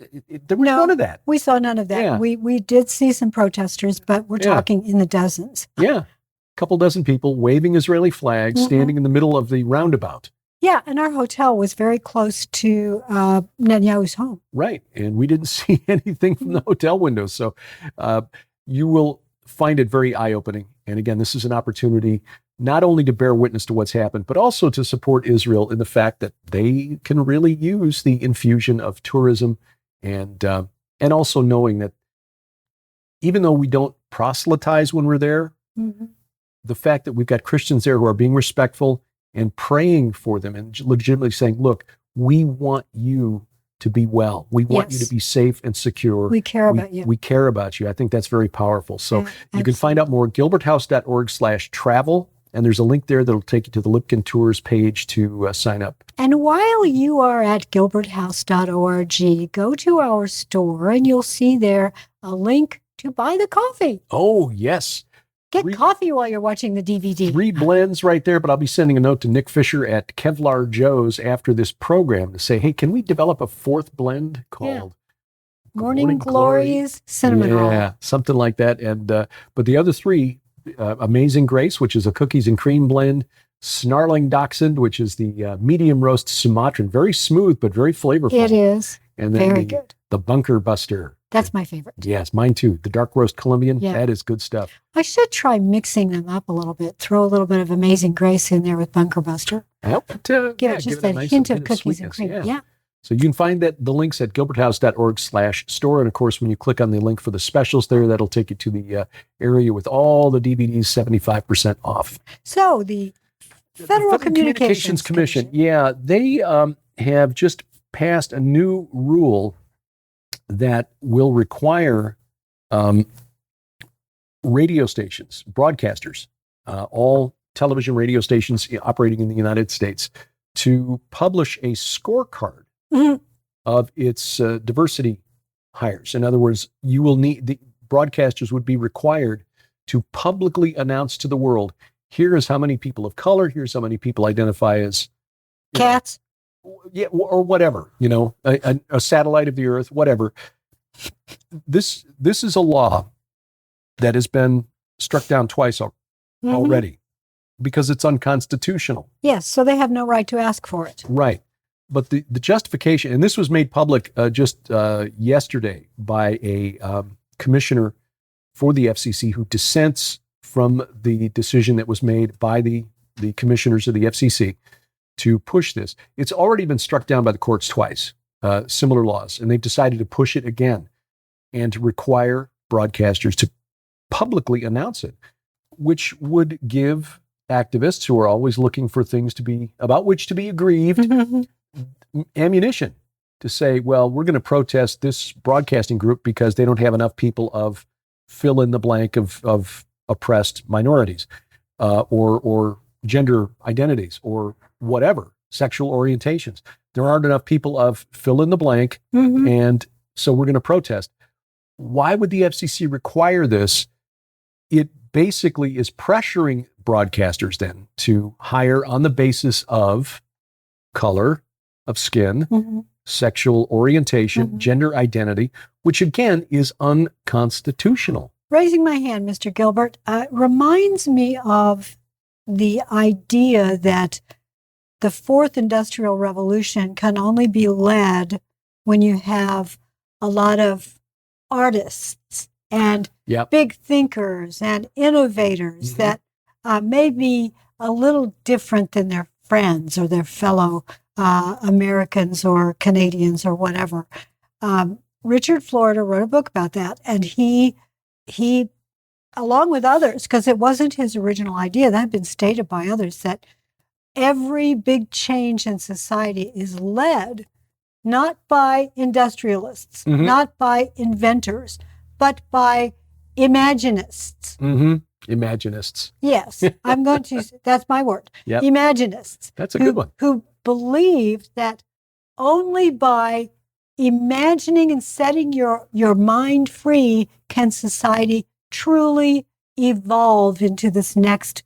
there was none of that. We saw none of that. Yeah. We did see some protesters, but we're talking in the dozens. Yeah. A couple dozen people waving Israeli flags, standing in the middle of the roundabout. Yeah, and our hotel was very close to Netanyahu's home. Right, and we didn't see anything from the hotel windows. So you will find it very eye-opening. And again, this is an opportunity not only to bear witness to what's happened, but also to support Israel in the fact that they can really use the infusion of tourism and also knowing that even though we don't proselytize when we're there, the fact that we've got Christians there who are being respectful and praying for them and legitimately saying, look, we want you to be well. We want you to be safe and secure. We care about you. We care about you. I think that's very powerful. So you can find out more at gilberthouse.org/travel. And there's a link there that'll take you to the Lipkin Tours page to sign up. And while you are at gilberthouse.org, go to our store and you'll see there a link to buy the coffee. Oh, yes. Get coffee while you're watching the DVD. 3 blends right there, but I'll be sending a note to Nick Fisher at Kevlar Joe's after this program to say, hey, can we develop a 4th blend called Morning Glories Cinnamon Roll? Yeah, something like that. And but the other 3, Amazing Grace, which is a cookies and cream blend, Snarling Dachshund, which is the medium roast Sumatran, very smooth but very flavorful. It is. And then very good. The Bunker Buster. That's my favorite. Yes, mine too. The dark roast Colombian, that is good stuff. I should try mixing them up a little bit. Throw a little bit of Amazing Grace in there with Bunker Buster. Give it just a hint of cookies and cream. Yeah. So you can find the links at gilberthouse.org/store. And of course, when you click on the link for the specials there, that'll take you to the area with all the DVDs 75% off. So the Federal Communications Commission. Yeah, they have just passed a new rule that will require radio stations, broadcasters, all television radio stations operating in the United States to publish a scorecard of its diversity hires. In other words, the broadcasters would be required to publicly announce to the world, here is how many people of color, here's how many people identify as cats. Or whatever, a satellite of the earth, whatever. This is a law that has been struck down twice already because it's unconstitutional. Yes, so they have no right to ask for it. Right. But the justification, and this was made public just yesterday by a commissioner for the FCC who dissents from the decision that was made by the commissioners of the FCC to push this. It's already been struck down by the courts twice, similar laws, and they've decided to push it again and to require broadcasters to publicly announce it, which would give activists who are always looking for things about which to be aggrieved ammunition to say, well, we're going to protest this broadcasting group because they don't have enough people of fill in the blank of oppressed minorities or gender identities or whatever, sexual orientations. There aren't enough people of fill in the blank, and so we're going to protest. Why would the FCC require this? It basically is pressuring broadcasters then to hire on the basis of color of skin, sexual orientation, gender identity, which again is unconstitutional. Raising my hand, Mr. Gilbert, reminds me of the idea that the 4th Industrial Revolution can only be led when you have a lot of artists and big thinkers and innovators that may be a little different than their friends or their fellow Americans or Canadians or whatever. Richard Florida wrote a book about that, and he along with others, because it wasn't his original idea, that had been stated by others, that every big change in society is led not by industrialists, not by inventors, but by imaginists. Imaginists. Yes, I'm going to, that's my word. Yep. Imaginists. That's a good one. Who believe that only by imagining and setting your mind free can society truly evolve into this next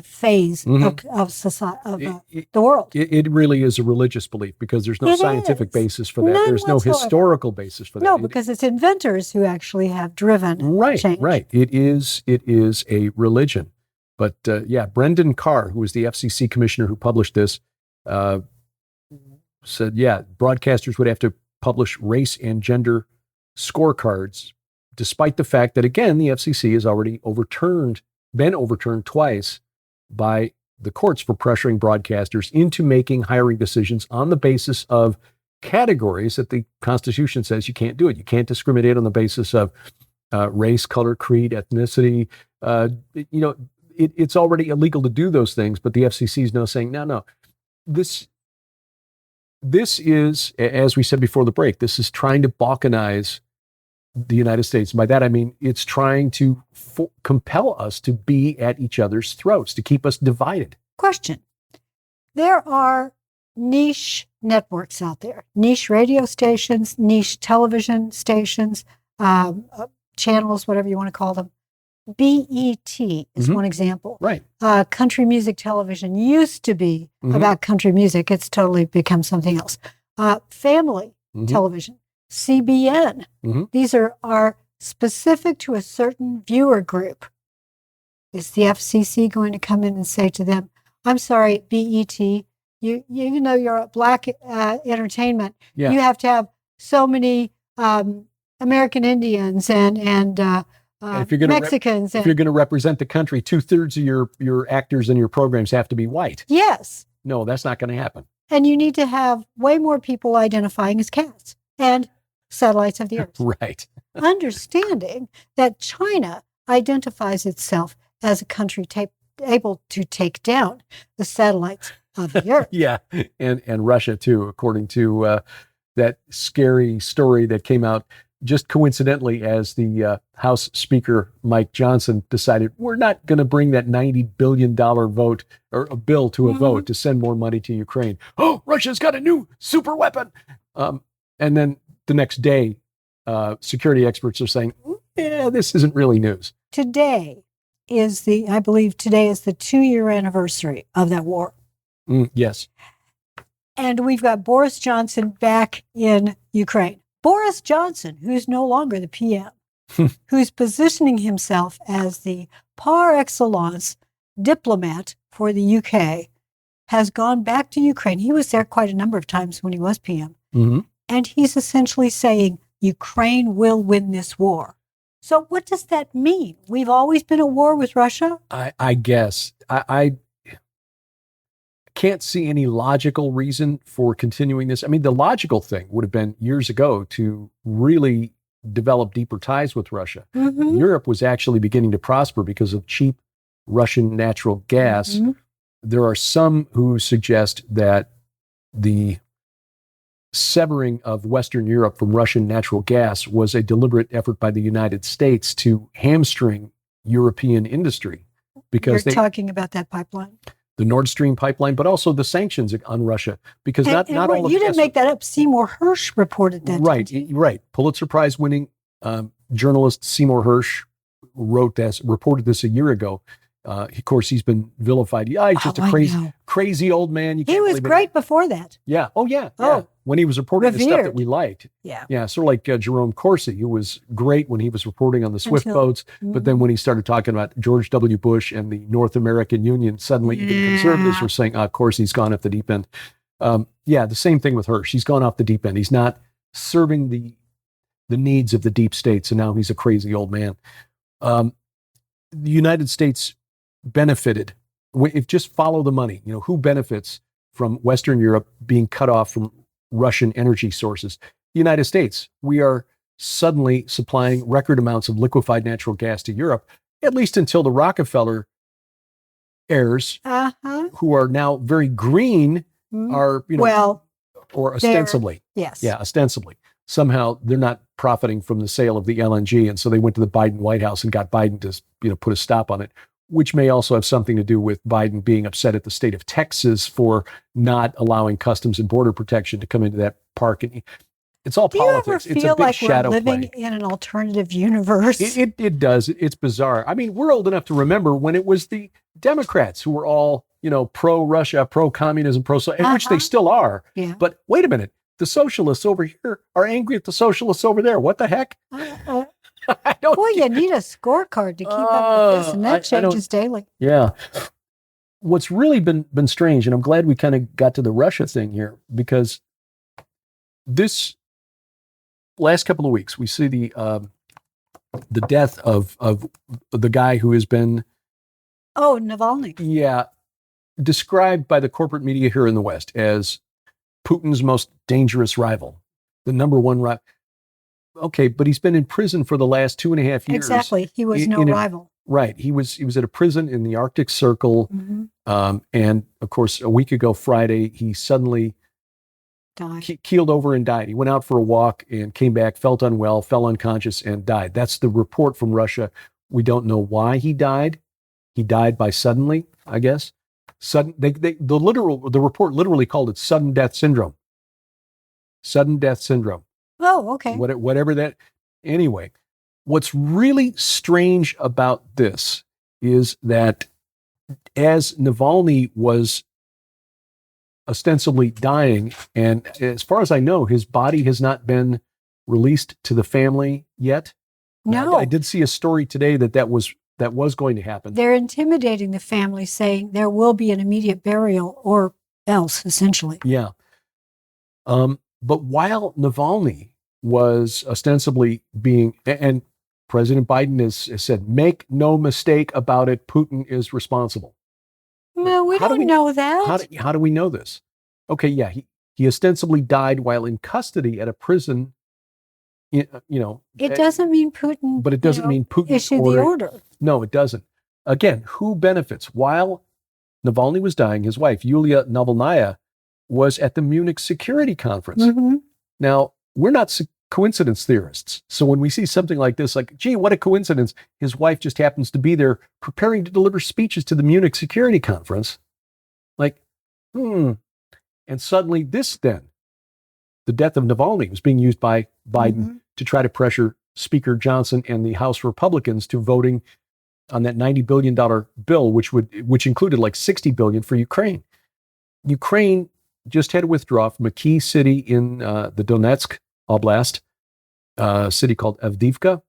phase of society, the world. It really is a religious belief because there's no scientific basis for that. There's no historical basis for that. No, because it's inventors who actually have driven change. Right. It is a religion. But Brendan Carr, who was the FCC commissioner who published this, said, broadcasters would have to publish race and gender scorecards, despite the fact that, again, the FCC has already been overturned twice by the courts for pressuring broadcasters into making hiring decisions on the basis of categories that the Constitution says you can't do it. You can't discriminate on the basis of race, color, creed, ethnicity. It's already illegal to do those things, but the FCC is now saying, no. This is, as we said before the break, this is trying to balkanize the United States. And by that, I mean, it's trying to compel us to be at each other's throats, to keep us divided. Question. There are niche networks out there, niche radio stations, niche television stations, channels, whatever you want to call them. BET is one example. Right. Country music television used to be about country music. It's totally become something else. Family television, CBN. These are specific to a certain viewer group. Is the FCC going to come in and say to them, I'm sorry, BET, you know you're a black entertainment. You have to have so many American Indians and if you're Mexicans. If you're going to represent the country, 2/3 of your actors and your programs have to be white. Yes. No, that's not going to happen. And you need to have way more people identifying as cats and satellites of the Earth. Right. Understanding that China identifies itself as a country able to take down the satellites of the Earth. Yeah, and Russia too, according to that scary story that came out just coincidentally as the House Speaker Mike Johnson decided we're not going to bring that $90 billion vote or a bill to a vote to send more money to Ukraine. Oh, Russia's got a new super weapon. And then the next day, security experts are saying, this isn't really news. Today is I believe today is the 2-year anniversary of that war. Yes. And we've got Boris Johnson back in Ukraine. Boris Johnson, who's no longer the PM, who's positioning himself as the par excellence diplomat for the UK, has gone back to Ukraine. He was there quite a number of times when he was PM. And he's essentially saying, Ukraine will win this war. So what does that mean? We've always been at war with Russia? I guess. I can't see any logical reason for continuing this. I mean, the logical thing would have been years ago to really develop deeper ties with Russia. Europe was actually beginning to prosper because of cheap Russian natural gas. There are some who suggest that the severing of Western Europe from Russian natural gas was a deliberate effort by the United States to hamstring European industry. Because you're talking about that pipeline. The Nord Stream pipeline, but also the sanctions on Russia, because not all of you didn't make that up. Seymour Hersh reported that. Right. Pulitzer Prize winning journalist Seymour Hersh reported this a year ago. Of course, he's been vilified. Yeah, he's just a crazy old man. He was great before that. Yeah. Oh, yeah. When he was reporting the stuff that we liked. Yeah. Sort of like Jerome Corsi, who was great when he was reporting on the Swift boats. But then when he started talking about George W. Bush and the North American Union, suddenly even conservatives were saying, Corsi's gone off the deep end. The same thing with Hersh. He's gone off the deep end. He's not serving the needs of the deep state. So now he's a crazy old man. The United States benefited. If just follow the money, who benefits from Western Europe being cut off from Russian energy sources? The United States. We are suddenly supplying record amounts of liquefied natural gas to Europe, at least until the Rockefeller heirs, who are now very green, are, or ostensibly. Yes. Yeah, ostensibly. Somehow they're not profiting from the sale of the LNG. And so they went to the Biden White House and got Biden to, put a stop on it, which may also have something to do with Biden being upset at the state of Texas for not allowing Customs and Border Protection to come into that park. And it's all politics. Do you ever feel like we're living in an alternative universe? It does. It's bizarre. I mean, we're old enough to remember when it was the Democrats who were all, pro-Russia, pro-communism, and which they still are. Yeah. But wait a minute. The socialists over here are angry at the socialists over there. What the heck? Boy, you need a scorecard to keep up with this, and that changes daily. Yeah. What's really been strange, and I'm glad we kind of got to the Russia thing here, because this last couple of weeks, we see the death of the guy who has been Navalny. Yeah, described by the corporate media here in the West as Putin's most dangerous rival, the number one rival. Okay, but he's been in prison for the last 2.5 years. Exactly, he was no rival. Right, he was at a prison in the Arctic Circle, and of course, a week ago Friday, he suddenly keeled over and died. He went out for a walk and came back, felt unwell, fell unconscious, and died. That's the report from Russia. We don't know why he died. He died by suddenly, I guess. Sudden. The report literally called it sudden death syndrome. Sudden death syndrome. Oh, okay. Whatever that. Anyway, what's really strange about this is that as Navalny was ostensibly dying, and as far as I know, his body has not been released to the family yet. No, I did see a story today that was going to happen. They're intimidating the family, saying there will be an immediate burial or else, essentially. Yeah. But while Navalny was ostensibly and President Biden has said, make no mistake about it, Putin is responsible. No, we don't know that. How do we know this? Okay, yeah, he ostensibly died while in custody at a prison. It doesn't mean Putin. But it doesn't mean Putin issued the order. No, it doesn't. Again, who benefits? While Navalny was dying, his wife, Yulia Navalnaya, was at the Munich Security Conference. Now, we're not coincidence theorists. So when we see something like this, like, gee, what a coincidence, his wife just happens to be there preparing to deliver speeches to the Munich Security Conference. Like, And suddenly the death of Navalny was being used by Biden to try to pressure Speaker Johnson and the House Republicans to voting on that $90 billion bill, which included like $60 billion for Ukraine. Ukraine just had to withdraw from a key city in the Donetsk Oblast, a city called Avdiivka,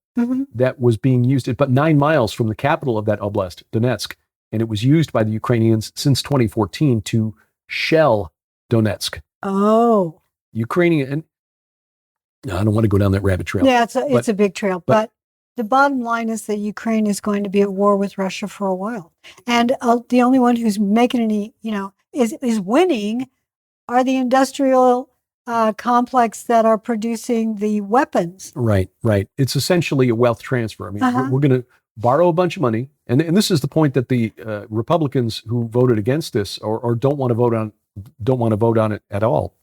that was being used about 9 miles from the capital of that oblast, Donetsk. And it was used by the Ukrainians since 2014 to shell Donetsk. Oh. Ukrainian, and I don't want to go down that rabbit trail. Yeah, it's a big trail. But the bottom line is that Ukraine is going to be at war with Russia for a while. And the only one who's making any, is winning are the industrial complex that are producing the weapons. Right. It's essentially a wealth transfer. I mean, we're going to borrow a bunch of money. And this is the point that the Republicans who voted against this or don't want to vote on it at all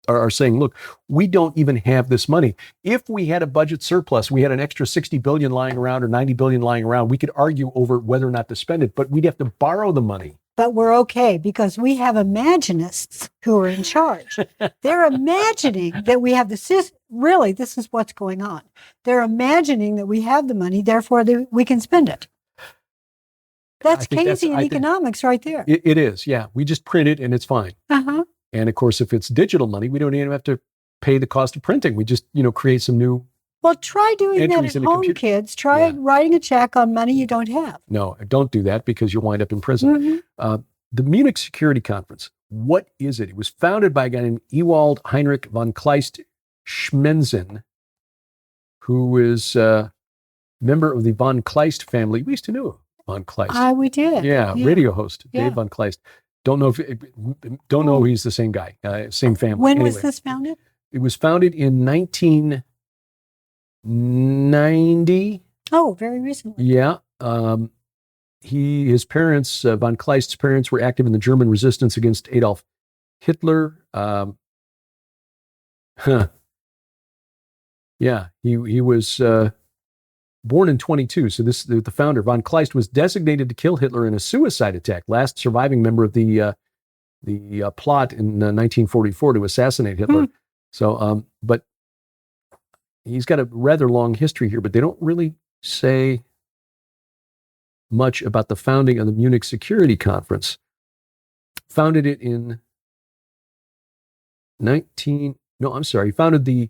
are saying, look, we don't even have this money. If we had a budget surplus, we had an extra 60 billion lying around or 90 billion lying around, we could argue over whether or not to spend it, but we'd have to borrow the money. But we're okay because we have Imaginists who are in charge. They're imagining that we have the system. Really, this is what's going on. They're imagining that we have the money, therefore we can spend it. That's Keynesian economics right there. It is, yeah. We just print it and it's fine. And of course, if it's digital money, we don't even have to pay the cost of printing. We just, create some new. Well, try doing that at home, kids. Try writing a check on money you don't have. No, don't do that because you'll wind up in prison. The Munich Security Conference, what is it? It was founded by a guy named Ewald Heinrich von Kleist Schmenzen, who is a member of the von Kleist family. We used to know von Kleist. We did. Yeah, radio host, Dave von Kleist. Don't know if he's the same guy, same family. When was this founded? It was founded in 1990. Oh, very recently. Yeah. His parents, von Kleist's parents, were active in the German resistance against Adolf Hitler. Yeah, he was born in 22. So the founder, von Kleist, was designated to kill Hitler in a suicide attack. Last surviving member of the plot in 1944 to assassinate Hitler. So, but he's got a rather long history here, but they don't really say much about the founding of the Munich Security Conference. Founded it in he founded the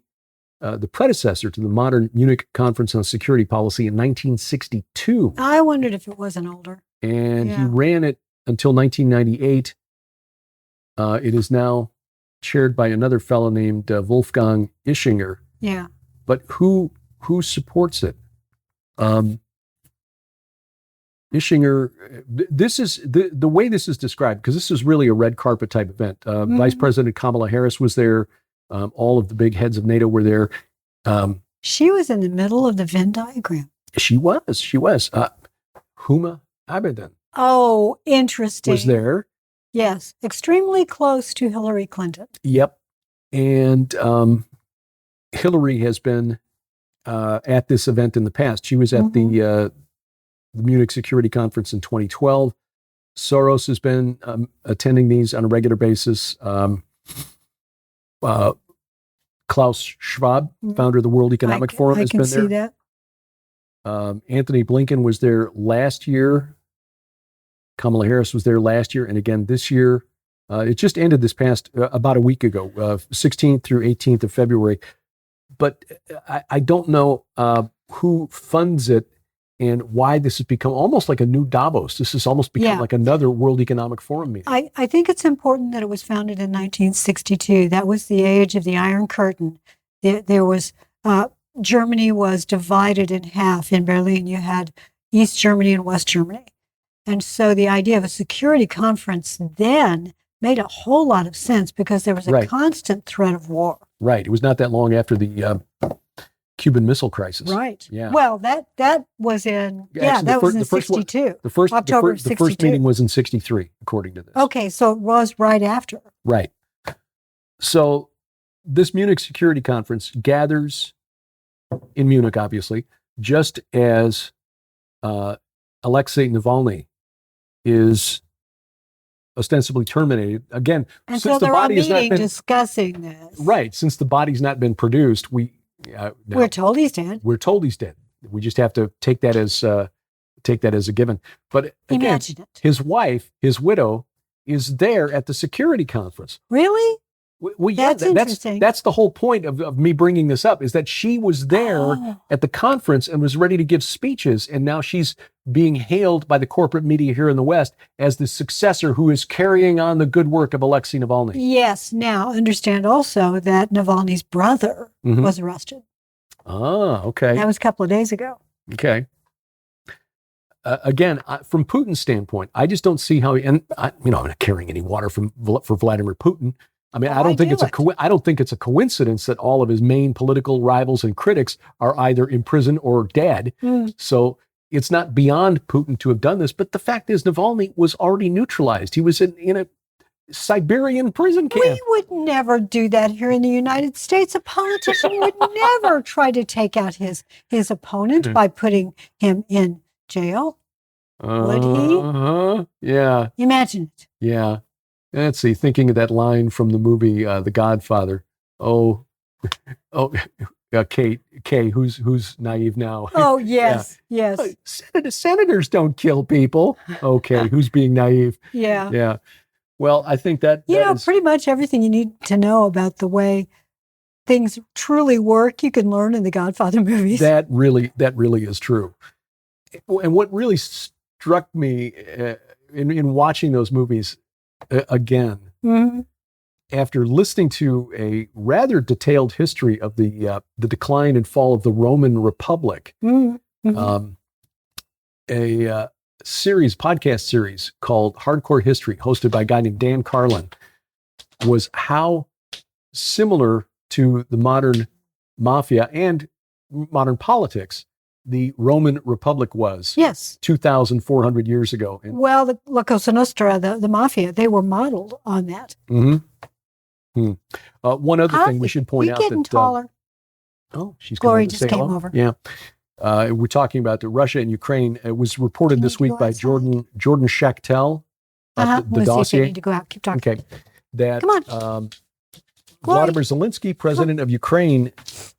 predecessor to the modern Munich Conference on Security Policy in 1962. I wondered if it wasn't older. And he ran it until 1998. It is now chaired by another fellow named Wolfgang Ischinger. Yeah. But who supports it? Ischinger, this is the way this is described, because this is really a red carpet type event. Vice President Kamala Harris was there. All of the big heads of NATO were there. She was in the middle of the Venn diagram. She was. Huma Abedin. Oh, interesting. Was there. Yes. Extremely close to Hillary Clinton. Yep. And Hillary has been at this event in the past. She was at the Munich Security Conference in 2012. Soros has been attending these on a regular basis. Klaus Schwab, founder of the World Economic Forum, has been there. I can see that. Anthony Blinken was there last year. Kamala Harris was there last year and again this year. It just ended this past, about a week ago, 16th through 18th of February. But I don't know who funds it and why this has become almost like a new Davos. This has almost become like another World Economic Forum meeting. I think it's important that it was founded in 1962. That was the age of the Iron Curtain. There was, Germany was divided in half. In Berlin, you had East Germany and West Germany. And so the idea of a security conference then made a whole lot of sense because there was a constant threat of war. Right. It was not that long after the Cuban Missile Crisis. Right. Yeah. Well, that was in that was in 62. October of 62. The first meeting was in 63, according to this. Okay, so it was right after. Right. So this Munich Security Conference gathers in Munich, obviously, just as Alexei Navalny is ostensibly terminated. Again, and since so the body has not been discussing this. Right. Since the body's not been produced, we're told he's dead. We're told he's dead. We just have to take that as a given. But again, his wife, his widow, is there at the security conference. Really? Well, yeah, that's interesting. That's the whole point of me bringing this up, is that she was there at the conference and was ready to give speeches, and now she's being hailed by the corporate media here in the West as the successor who is carrying on the good work of Alexei Navalny. Yes. Now, understand also that Navalny's brother was arrested. Ah, okay. That was a couple of days ago. Okay. Again, from Putin's standpoint, I just don't see how I'm not carrying any water for Vladimir Putin. I mean, I don't think it's a coincidence that all of his main political rivals and critics are either in prison or dead. So it's not beyond Putin to have done this. But the fact is, Navalny was already neutralized. He was in a Siberian prison camp. We would never do that here in the United States. A politician would never try to take out his opponent by putting him in jail. Would he? Yeah. Imagine it. Yeah. Let's see, thinking of that line from the movie The Godfather. Kay, who's naive now? Oh, yes, yes. Senators don't kill people. Okay, who's being naive? Yeah. Yeah. Well, I think that is pretty much everything you need to know about the way things truly work, you can learn in the Godfather movies. That really is true. And what really struck me in watching those movies again, after listening to a rather detailed history of the decline and fall of the Roman Republic, a podcast series called Hardcore History, hosted by a guy named Dan Carlin, was how similar to the modern mafia and modern politics, the Roman Republic was. Yes. 2,400 years ago. Well, the La Cosa Nostra, the mafia, they were modeled on that. One other thing we should point out getting taller. She's Glory coming to just say came hello. over. Yeah. We're talking about Russia and Ukraine. It was reported this week by Jordan Schachtel. The dossier. I need to go out. Keep talking. Okay. That come on. Vladimir Zelensky, president of Ukraine,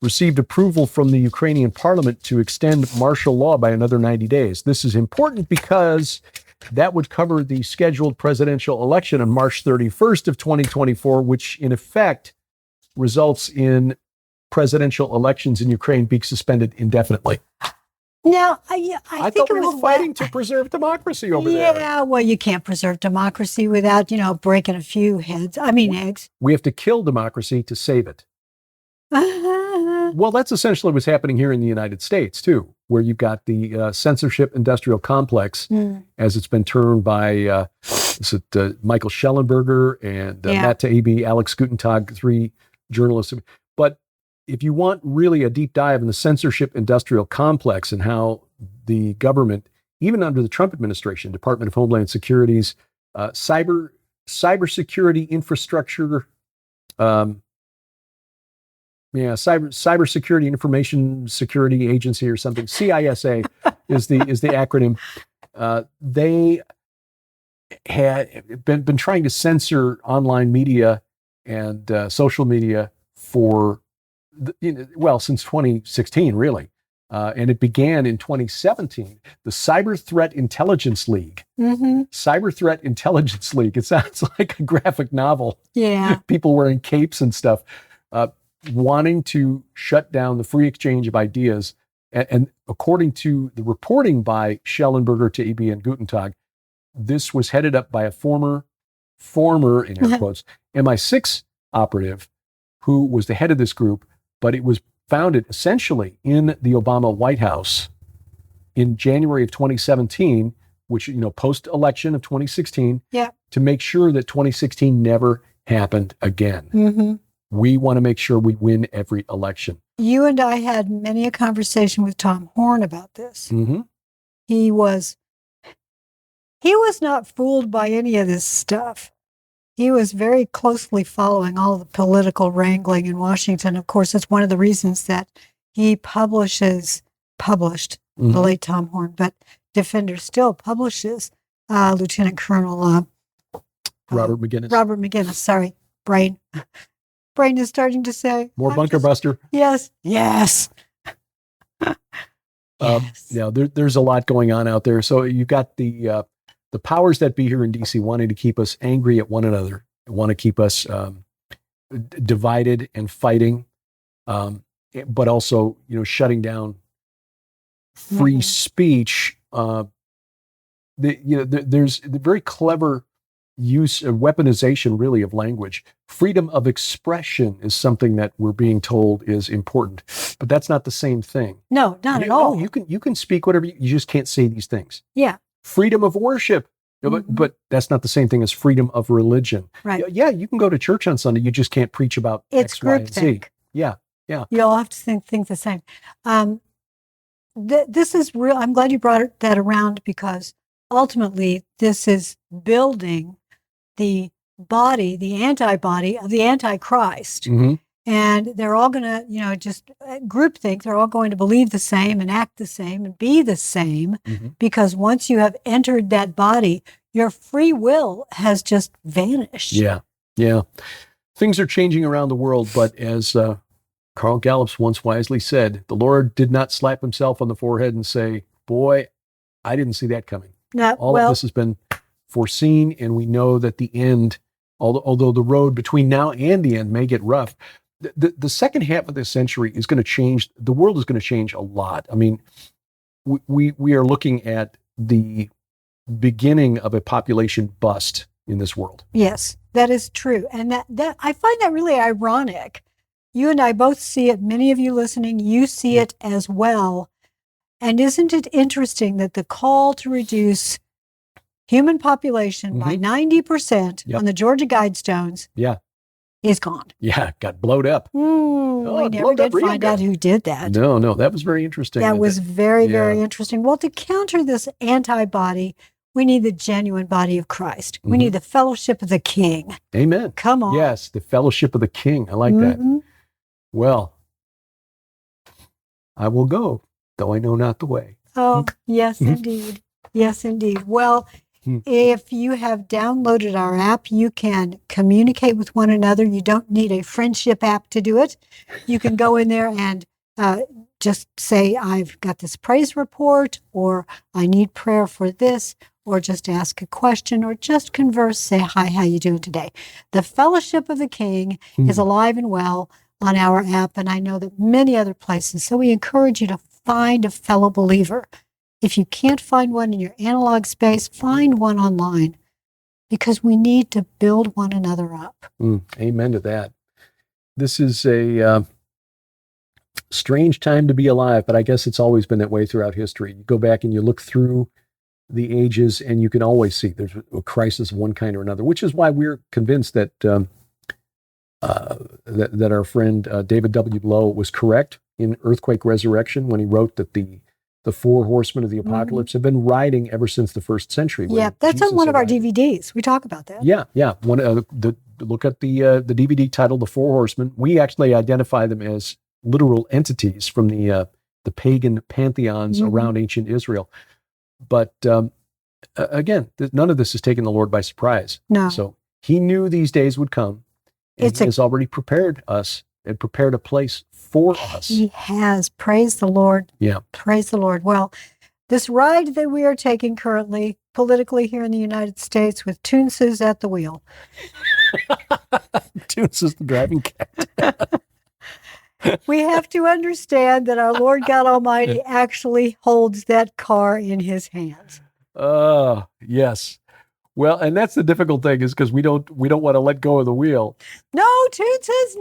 received approval from the Ukrainian parliament to extend martial law by another 90 days. This is important because that would cover the scheduled presidential election on March 31st of 2024, which in effect results in presidential elections in Ukraine being suspended indefinitely. Now, I think thought we were fighting to preserve democracy over there. Yeah, well, you can't preserve democracy without, breaking a few eggs. We have to kill democracy to save it. Well, that's essentially what's happening here in the United States, too, where you've got the censorship industrial complex, as it's been termed by Michael Schellenberger and Matt Taibbi, Alex Gutentag, 3 journalists. But if you want really a deep dive in the censorship industrial complex and how the government, even under the Trump administration, Department of Homeland Security's cybersecurity infrastructure, Cybersecurity Information Security Agency or something, CISA is the acronym. They had been trying to censor online media and social media for since 2016, really. And it began in 2017. The Cyber Threat Intelligence League. Cyber Threat Intelligence League. It sounds like a graphic novel. Yeah. People wearing capes and stuff, wanting to shut down the free exchange of ideas. And according to the reporting by Schellenberger, Taibbi, and Gutentag, this was headed up by a former, in air quotes, MI6 operative who was the head of this group, but it was founded essentially in the Obama White House in January of 2017, which, post-election of 2016, to make sure that 2016 never happened again. We want to make sure we win every election. You and I had many a conversation with Tom Horn about this. He was not fooled by any of this stuff. He was very closely following all the political wrangling in Washington. Of course, that's one of the reasons that he published, the late Tom Horn, but Defender still publishes Lieutenant Colonel Robert McGinnis. Robert McGinnis, sorry, brain. Brain is starting to say. More bunker buster. Yes. Yes. There's a lot going on out there. So you've got the powers that be here in DC wanting to keep us angry at one another, want to keep us divided and fighting, but also, shutting down free speech. There's the very clever use of weaponization, really, of language. Freedom of expression is something that we're being told is important, but that's not the same thing. No, not at all. You can speak whatever, you just can't say these things. Yeah. Freedom of worship, but that's not the same thing as freedom of religion. Right. Yeah, you can go to church on Sunday. You just can't preach about X, Y, and Z. Yeah. You all have to think the same. This is real. I'm glad you brought that around, because ultimately this is building the body, the antibody of the Antichrist. And they're all going to, just groupthink. They're all going to believe the same and act the same and be the same, because once you have entered that body, your free will has just vanished. Yeah. Things are changing around the world, but as Carl Gallups once wisely said, the Lord did not slap himself on the forehead and say, boy, I didn't see that coming. All of this has been foreseen, and we know that the end, although the road between now and the end may get rough, the second half of this century is going to change. The world is going to change a lot. I mean, we are looking at the beginning of a population bust in this world. Yes, that is true. And that I find that really ironic. You and I both see it. Many of you listening, you see it as well. And isn't it interesting that the call to reduce human population by 90% on the Georgia Guidestones is gone. Yeah, got blowed up. We never did find out who did that. No, that was very interesting. That was very, very interesting. Well, to counter this antibody, we need the genuine body of Christ. We need the fellowship of the King. Amen. Come on. Yes, the fellowship of the King. I like that. Well, I will go, though I know not the way. Oh, yes, indeed. Yes, indeed. Well, if you have downloaded our app, you can communicate with one another. You don't need a friendship app to do it. You can go in there and just say, I've got this praise report, or I need prayer for this, or just ask a question, or just converse, say, hi, how you doing today? The Fellowship of the King is alive and well on our app, and I know that many other places. So we encourage you to find a fellow believer. If you can't find one in your analog space, find one online, because we need to build one another up. Amen to that. This is a strange time to be alive, but I guess it's always been that way throughout history. You go back and you look through the ages, and you can always see there's a crisis of one kind or another, which is why we're convinced that that our friend David W. Lowe was correct in Earthquake Resurrection when he wrote that the four horsemen of the apocalypse have been riding ever since the first century. Yeah, that's on one of our DVDs. We talk about that. Yeah. Look at the DVD titled "The Four Horsemen." We actually identify them as literal entities from the pagan pantheons around ancient Israel. But again, none of this has taken the Lord by surprise. No. So he knew these days would come, and he has already prepared us and prepared a place for us. He has. Praise the Lord. Yeah. Praise the Lord. Well, this ride that we are taking currently, politically here in the United States, with Toonses at the wheel. Toons is the driving cat. We have to understand that our Lord God Almighty actually holds that car in his hands. Yes. Well, and that's the difficult thing, is because we don't want to let go of the wheel. No, Toonses,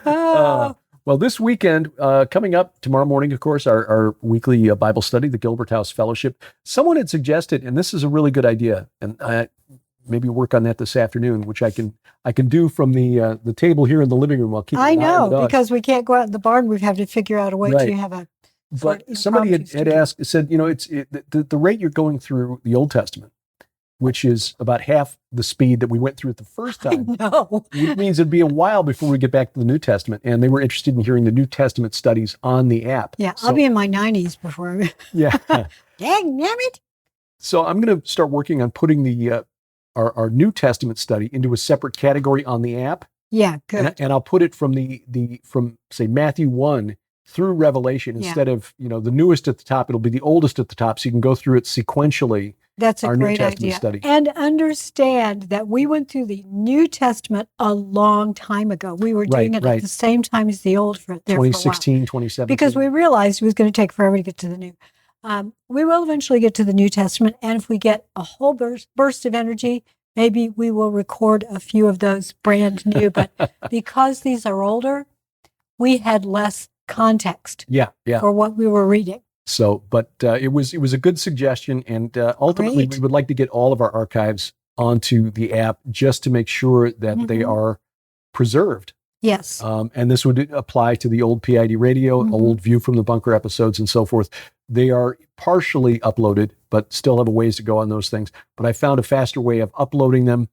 no. Well, this weekend, coming up tomorrow morning, of course, our weekly Bible study, the Gilbert House Fellowship. Someone had suggested, and this is a really good idea, and I maybe work on that this afternoon, which I can do from the table here in the living room. I'll keep. I know, because we can't go out in the barn. We have to figure out a way to have a. But somebody had asked, said, the rate you're going through the Old Testament, which is about half the speed that we went through it the first time. No, it means it'd be a while before we get back to the New Testament. And they were interested in hearing the New Testament studies on the app. Yeah, I'll be in my 90s before. Yeah. Dang damn it. So I'm going to start working on putting the our New Testament study into a separate category on the app. Yeah, good. And I'll put it from from say Matthew 1 through Revelation, instead of, the newest at the top, it'll be the oldest at the top. So you can go through it sequentially. That's a great idea. Study. And understand that we went through the New Testament a long time ago. We were doing it at the same time as the Old for 2016, 2017. Because we realized it was going to take forever to get to the New. We will eventually get to the New Testament. And if we get a whole burst of energy, maybe we will record a few of those brand new. But because these are older, we had less context for what we were reading. So, but it was a good suggestion, and ultimately we would like to get all of our archives onto the app just to make sure that they are preserved. Yes. And this would apply to the old P.I.D. radio, old View from the Bunker episodes, and so forth. They are partially uploaded, but still have a ways to go on those things. But I found a faster way of uploading them.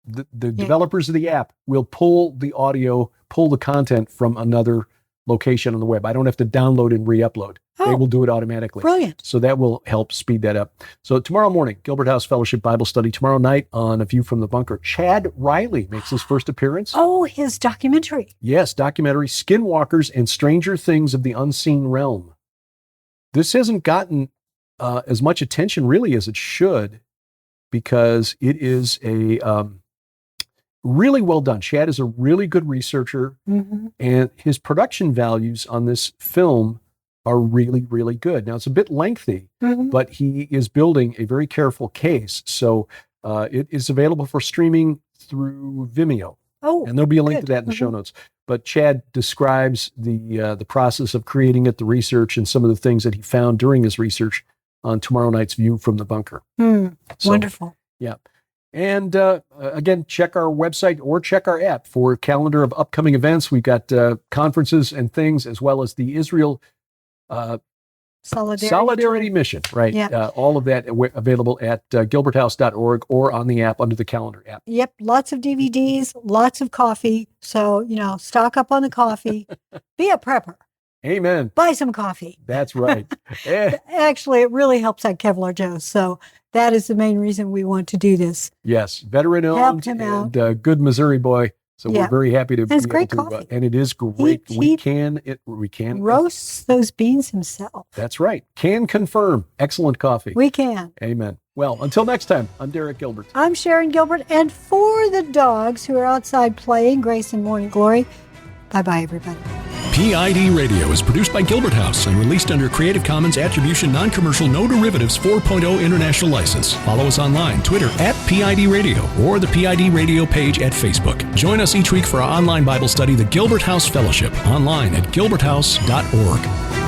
The developers of the app will pull the content from another location on the web. I don't have to download and re-upload. They will do it automatically. Brilliant. So that will help speed that up. So tomorrow morning, Gilbert House Fellowship Bible Study. Tomorrow night on A View from the Bunker, Chad Riley makes his first appearance. Oh, his documentary. Yes, documentary, Skinwalkers and Stranger Things of the Unseen Realm. This hasn't gotten as much attention really as it should, because it is a really well done. Chad is a really good researcher, and his production values on this film are really, really good. Now, it's a bit lengthy, but he is building a very careful case. So it is available for streaming through Vimeo. Oh, and there'll be a link to that in the show notes. But Chad describes the process of creating it, the research, and some of the things that he found during his research on tomorrow night's View from the Bunker. Wonderful. Yeah. And again, check our website or check our app for a calendar of upcoming events. We've got conferences and things, as well as the Israel Solidarity Mission, right? Yeah. All of that available at gilberthouse.org or on the app under the calendar app. Yep. Lots of DVDs, lots of coffee. So, stock up on the coffee. Be a prepper. Amen. Buy some coffee. That's right. Actually, it really helps out Kevlar Joe. So that is the main reason we want to do this. Yes. Veteran owned and good Missouri boy. So we're very happy to be it's able great to, coffee. And it is great. We can roasts those beans himself. That's right. Can confirm. Excellent coffee. We can. Amen. Well, until next time, I'm Derek Gilbert. I'm Sharon Gilbert. And for the dogs who are outside playing, Grace and Morning Glory, bye-bye, everybody. P.I.D. Radio is produced by Gilbert House and released under Creative Commons Attribution Non-Commercial No Derivatives 4.0 International License. Follow us online, Twitter @P.I.D. Radio or the P.I.D. Radio page at Facebook. Join us each week for our online Bible study, the Gilbert House Fellowship, online at gilberthouse.org.